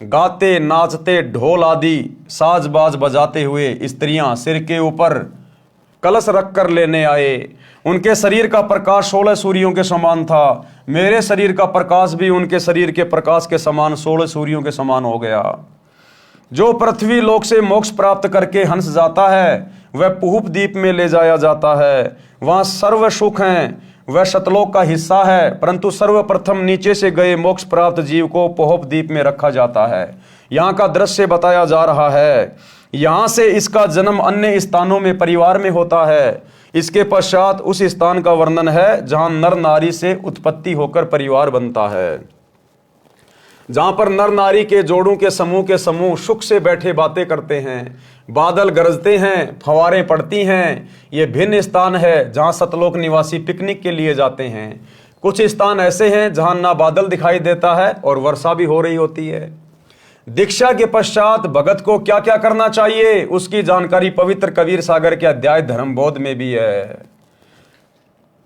गाते नाचते ढोल आदि साज बाज बजाते हुए स्त्रियां सिर के ऊपर कलश रख कर लेने आए। उनके शरीर का प्रकाश 16 सूर्यों के समान था। मेरे शरीर का प्रकाश भी उनके शरीर के प्रकाश के समान 16 सूर्यों के समान हो गया। जो पृथ्वी लोक से मोक्ष प्राप्त करके हंस जाता है वह पुहुप द्वीप में ले जाया जाता है। वहां सर्व सुख हैं, वह सतलोक का हिस्सा है, परंतु सर्वप्रथम नीचे से गए मोक्ष प्राप्त जीव को पुहुप द्वीप में रखा जाता है। यहाँ का दृश्य बताया जा रहा है। यहाँ से इसका जन्म अन्य स्थानों में परिवार में होता है। इसके पश्चात उस स्थान का वर्णन है जहां नर नारी से उत्पत्ति होकर परिवार बनता है, जहां पर नर नारी के जोड़ों के समूह सुख से बैठे बातें करते हैं, बादल गरजते हैं, फवारें पड़ती हैं। ये भिन्न स्थान है जहां सतलोक निवासी पिकनिक के लिए जाते हैं। कुछ स्थान ऐसे हैं जहां ना बादल दिखाई देता है और वर्षा भी हो रही होती है। दीक्षा के पश्चात भगत को क्या क्या करना चाहिए उसकी जानकारी पवित्र कबीर सागर के अध्याय धर्मबोध में भी है।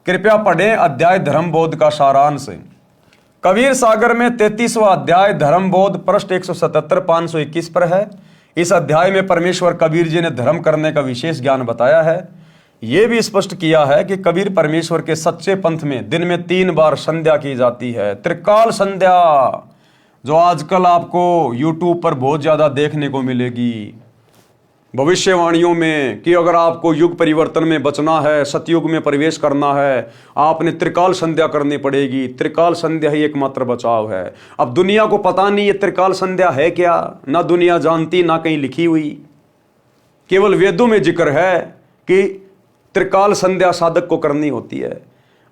कृपया पढ़ें अध्याय धर्मबोध का सारांश। कबीर सागर में 33वां अध्याय धर्मबोध पृष्ठ 177 521 पर है। इस अध्याय में परमेश्वर कबीर जी ने धर्म करने का विशेष ज्ञान बताया है। यह भी स्पष्ट किया है कि कबीर परमेश्वर के सच्चे पंथ में दिन में 3 बार संध्या की जाती है। त्रिकाल संध्या जो आजकल आपको YouTube पर बहुत ज़्यादा देखने को मिलेगी भविष्यवाणियों में कि अगर आपको युग परिवर्तन में बचना है, सतयुग में प्रवेश करना है, आपने त्रिकाल संध्या करनी पड़ेगी। त्रिकाल संध्या ही एकमात्र बचाव है। अब दुनिया को पता नहीं ये त्रिकाल संध्या है क्या, ना दुनिया जानती ना कहीं लिखी हुई। केवल वेदों में जिक्र है कि त्रिकाल संध्या साधक को करनी होती है।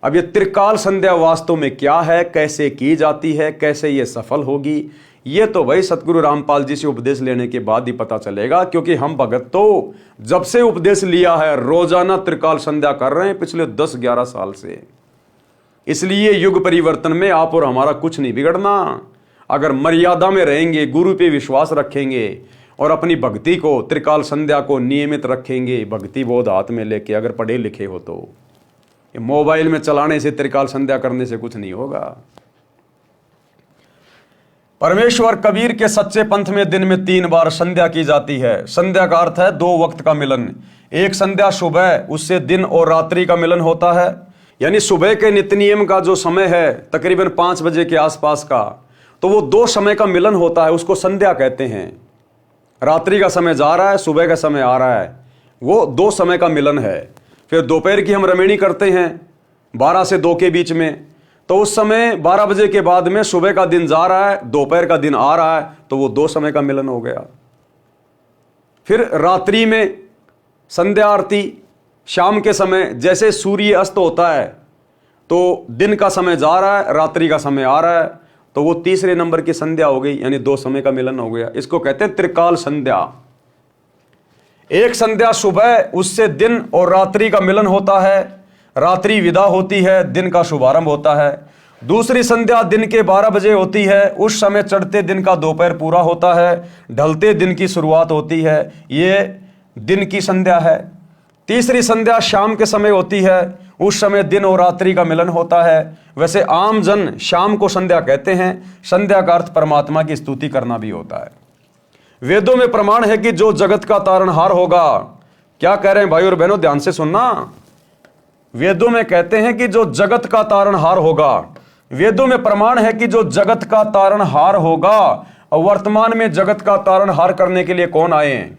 अब ये त्रिकाल संध्या वास्तव में क्या है, कैसे की जाती है, कैसे ये सफल होगी, ये तो भाई सतगुरु रामपाल जी से उपदेश लेने के बाद ही पता चलेगा। क्योंकि हम भगत तो जब से उपदेश लिया है रोजाना त्रिकाल संध्या कर रहे हैं पिछले 10-11 साल से। इसलिए युग परिवर्तन में आप और हमारा कुछ नहीं बिगड़ना। अगर मर्यादा में रहेंगे, गुरु पे विश्वास रखेंगे और अपनी भक्ति को, त्रिकाल संध्या को नियमित रखेंगे, भक्ति बोध हाथ में लेके, अगर पढ़े लिखे हो तो। ये मोबाइल में चलाने से, त्रिकाल संध्या करने से कुछ नहीं होगा। परमेश्वर कबीर के सच्चे पंथ में दिन में 3 बार संध्या की जाती है। संध्या का अर्थ है 2 वक्त का मिलन। एक संध्या सुबह, उससे दिन और रात्रि का मिलन होता है। यानी सुबह के नित्य नियम का जो समय है तकरीबन 5 बजे के आसपास का, तो वो 2 समय का मिलन होता है, उसको संध्या कहते हैं। रात्रि का समय जा रहा है, सुबह का समय आ रहा है, वो 2 समय का मिलन है। फिर दोपहर की हम रमेणी करते हैं 12 से 2 के बीच में, तो उस समय 12 बजे के बाद में सुबह का दिन जा रहा है, दोपहर का दिन आ रहा है, तो वो 2 समय का मिलन हो गया। फिर रात्रि में संध्या आरती, शाम के समय जैसे सूर्य अस्त होता है तो दिन का समय जा रहा है, रात्रि का समय आ रहा है, तो वो तीसरे नंबर की संध्या हो गई, यानी 2 समय का मिलन हो गया। इसको कहते हैं त्रिकाल संध्या। एक संध्या सुबह, उससे दिन और रात्रि का मिलन होता है, रात्रि विदा होती है, दिन का शुभारंभ होता है। दूसरी संध्या दिन के 12 बजे होती है, उस समय चढ़ते दिन का दोपहर पूरा होता है, ढलते दिन की शुरुआत होती है, ये दिन की संध्या है। तीसरी संध्या शाम के समय होती है, उस समय दिन और रात्रि का मिलन होता है। वैसे आम जन शाम को संध्या कहते हैं। संध्या का अर्थ परमात्मा की स्तुति करना भी होता है। वेदों में प्रमाण है कि जो जगत का तारणहार होगा, क्या कह रहे हैं भाई और बहनों, ध्यान से सुनना। वेदों में कहते हैं कि जो जगत का तारणहार होगा, वेदों में प्रमाण है कि जो जगत का तारणहार होगा। और वर्तमान में जगत का तारणहार करने के लिए कौन आए हैं?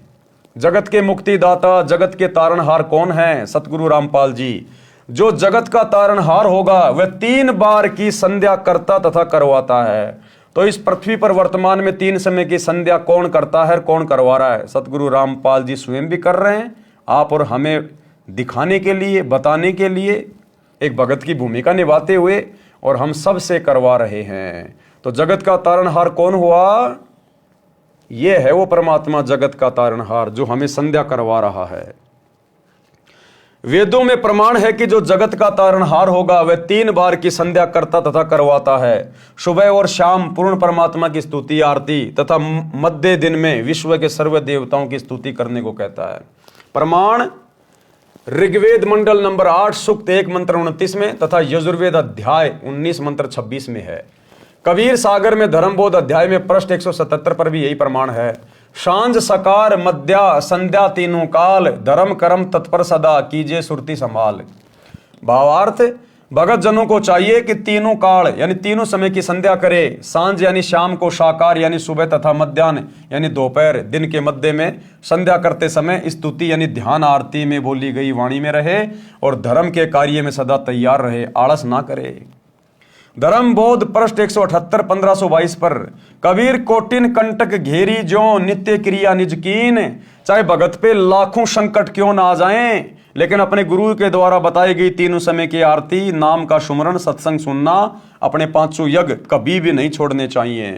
जगत के मुक्तिदाता, जगत के तारणहार कौन है? सतगुरु रामपाल जी। जो जगत का तारणहार होगा वह 3 बार की संध्या करता तथा करवाता है। तो इस पृथ्वी पर वर्तमान में 3 समय की संध्या कौन करता है, कौन करवा रहा है? सतगुरु रामपाल जी स्वयं भी कर रहे हैं, आप और हमें दिखाने के लिए, बताने के लिए, एक भगत की भूमिका निभाते हुए, और हम सब से करवा रहे हैं। तो जगत का तारणहार कौन हुआ? ये है वो परमात्मा, जगत का तारणहार, जो हमें संध्या करवा रहा है। वेदों में प्रमाण है कि जो जगत का तारणहार होगा वह 3 बार की संध्या करता तथा करवाता है। सुबह और शाम पूर्ण परमात्मा की स्तुति आरती तथा मध्य दिन में विश्व के सर्व देवताओं की स्तुति करने को कहता है। प्रमाण ऋग्वेद मंडल नंबर 8 सूक्त 1 मंत्र 29 में तथा यजुर्वेद अध्याय 19 मंत्र 26 में है। कबीर सागर में धर्मबोध अध्याय में पृष्ठ 177 पर भी यही प्रमाण है। सांझ सकार मध्या संध्या तीनों काल, धर्म कर्म तत्पर सदा कीजिए सुरती संभाल। भावार्थ, भगत जनों को चाहिए कि तीनों काल यानी तीनों समय की संध्या करे। सांझ यानी शाम को, साकार यानी सुबह तथा मध्याह्न यानी दोपहर, दिन के मध्य में संध्या करते समय स्तुति यानी ध्यान आरती में बोली गई वाणी में रहे और धर्म के कार्य में सदा तैयार रहे, आलस ना करे। धर्म बोध पृष्ठ 178 1522 पर कबीर कोटिन कंटक घेरी जो नित्य क्रिया निज कीन। चाहे भगत पे लाखों संकट क्यों ना आ जाएं, लेकिन अपने गुरु के द्वारा बताई गई तीनों समय की आरती, नाम का सुमरण, सत्संग सुनना, अपने 5 यज्ञ कभी भी नहीं छोड़ने चाहिए।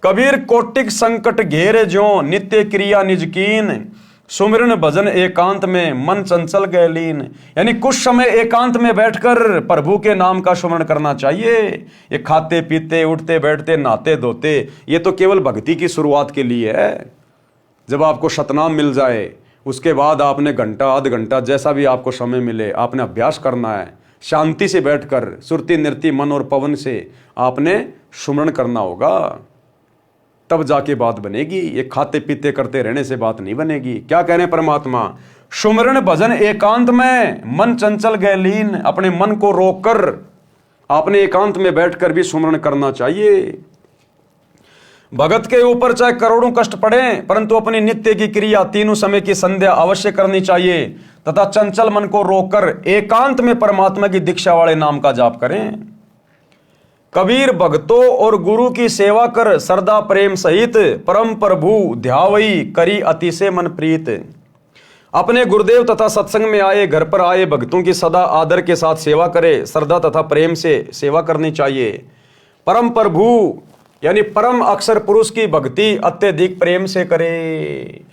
कबीर कोटिक संकट घेरे जो नित्य क्रिया निज कीन, सुमिरन भजन एकांत में मन चंचल गए लीन। यानी कुछ समय एकांत में बैठकर प्रभु के नाम का सुमरण करना चाहिए। ये खाते पीते, उठते बैठते, नहाते धोते, ये तो केवल भक्ति की शुरुआत के लिए है। जब आपको शतनाम मिल जाए उसके बाद आपने घंटा आध घंटा जैसा भी आपको समय मिले आपने अभ्यास करना है। शांति से बैठकर सुरती नृत्य मन और पवन से आपने सुमरण करना होगा, तब जाके बात बनेगी। ये खाते पीते करते रहने से बात नहीं बनेगी। क्या कह रहे हैं परमात्मा? सुमरण भजन एकांत में मन चंचल गए लीन। अपने मन को रोककर आपने एकांत में बैठकर भी सुमरण करना चाहिए। भगत के ऊपर चाहे करोड़ों कष्ट पड़े परंतु अपनी नित्य की क्रिया तीनों समय की संध्या अवश्य करनी चाहिए तथा चंचल मन को रोककर एकांत में परमात्मा की दीक्षा वाले नाम का जाप करें। कबीर भक्तों और गुरु की सेवा कर श्रद्धा प्रेम सहित परम प्रभु ध्यावई करी अतिशय मन प्रीत। अपने गुरुदेव तथा सत्संग में आए, घर पर आए भक्तों की सदा आदर के साथ सेवा करे, श्रद्धा तथा प्रेम से सेवा करनी चाहिए। परम प्रभु यानी परम अक्षर पुरुष की भक्ति अत्यधिक प्रेम से करे।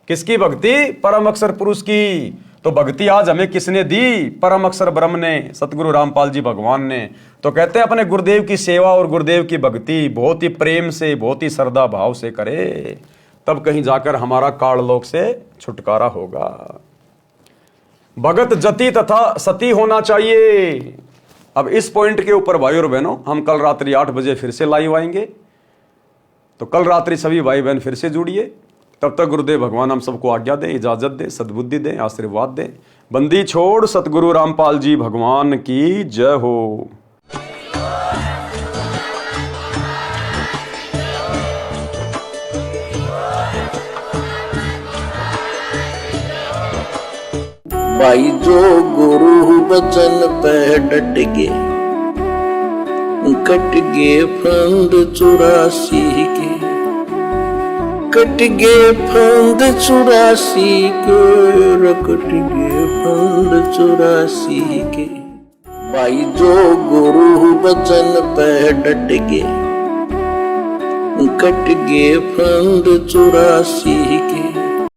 किसकी भक्ति? परम अक्षर पुरुष की। तो भक्ति आज हमें किसने दी? परम अक्षर ब्रह्म ने, सतगुरु रामपाल जी भगवान ने। तो कहते हैं अपने गुरुदेव की सेवा और गुरुदेव की भक्ति बहुत ही प्रेम से, बहुत ही श्रद्धा भाव से करे, तब कहीं जाकर हमारा काललोक से छुटकारा होगा। भगत जति तथा सती होना चाहिए। अब इस पॉइंट के ऊपर भाई और बहनों हम कल रात्रि 8 बजे फिर से लाइव आएंगे, तो कल रात्रि सभी भाई बहन फिर से जुड़िए। तब तक गुरुदेव भगवान हम सबको आज्ञा दें, इजाजत दें, सद्बुद्धि दें, आशीर्वाद दें। बंदी छोड़ सतगुरु रामपाल जी भगवान की जय हो। भाई जो गुरु बचन पे डट गे, कट गे फंद 84 के, कट गे फंद 84 के, कट गे फंद 84 के। भाई जो गुरु बचन पे डट गे, कट गे फंद 84 के,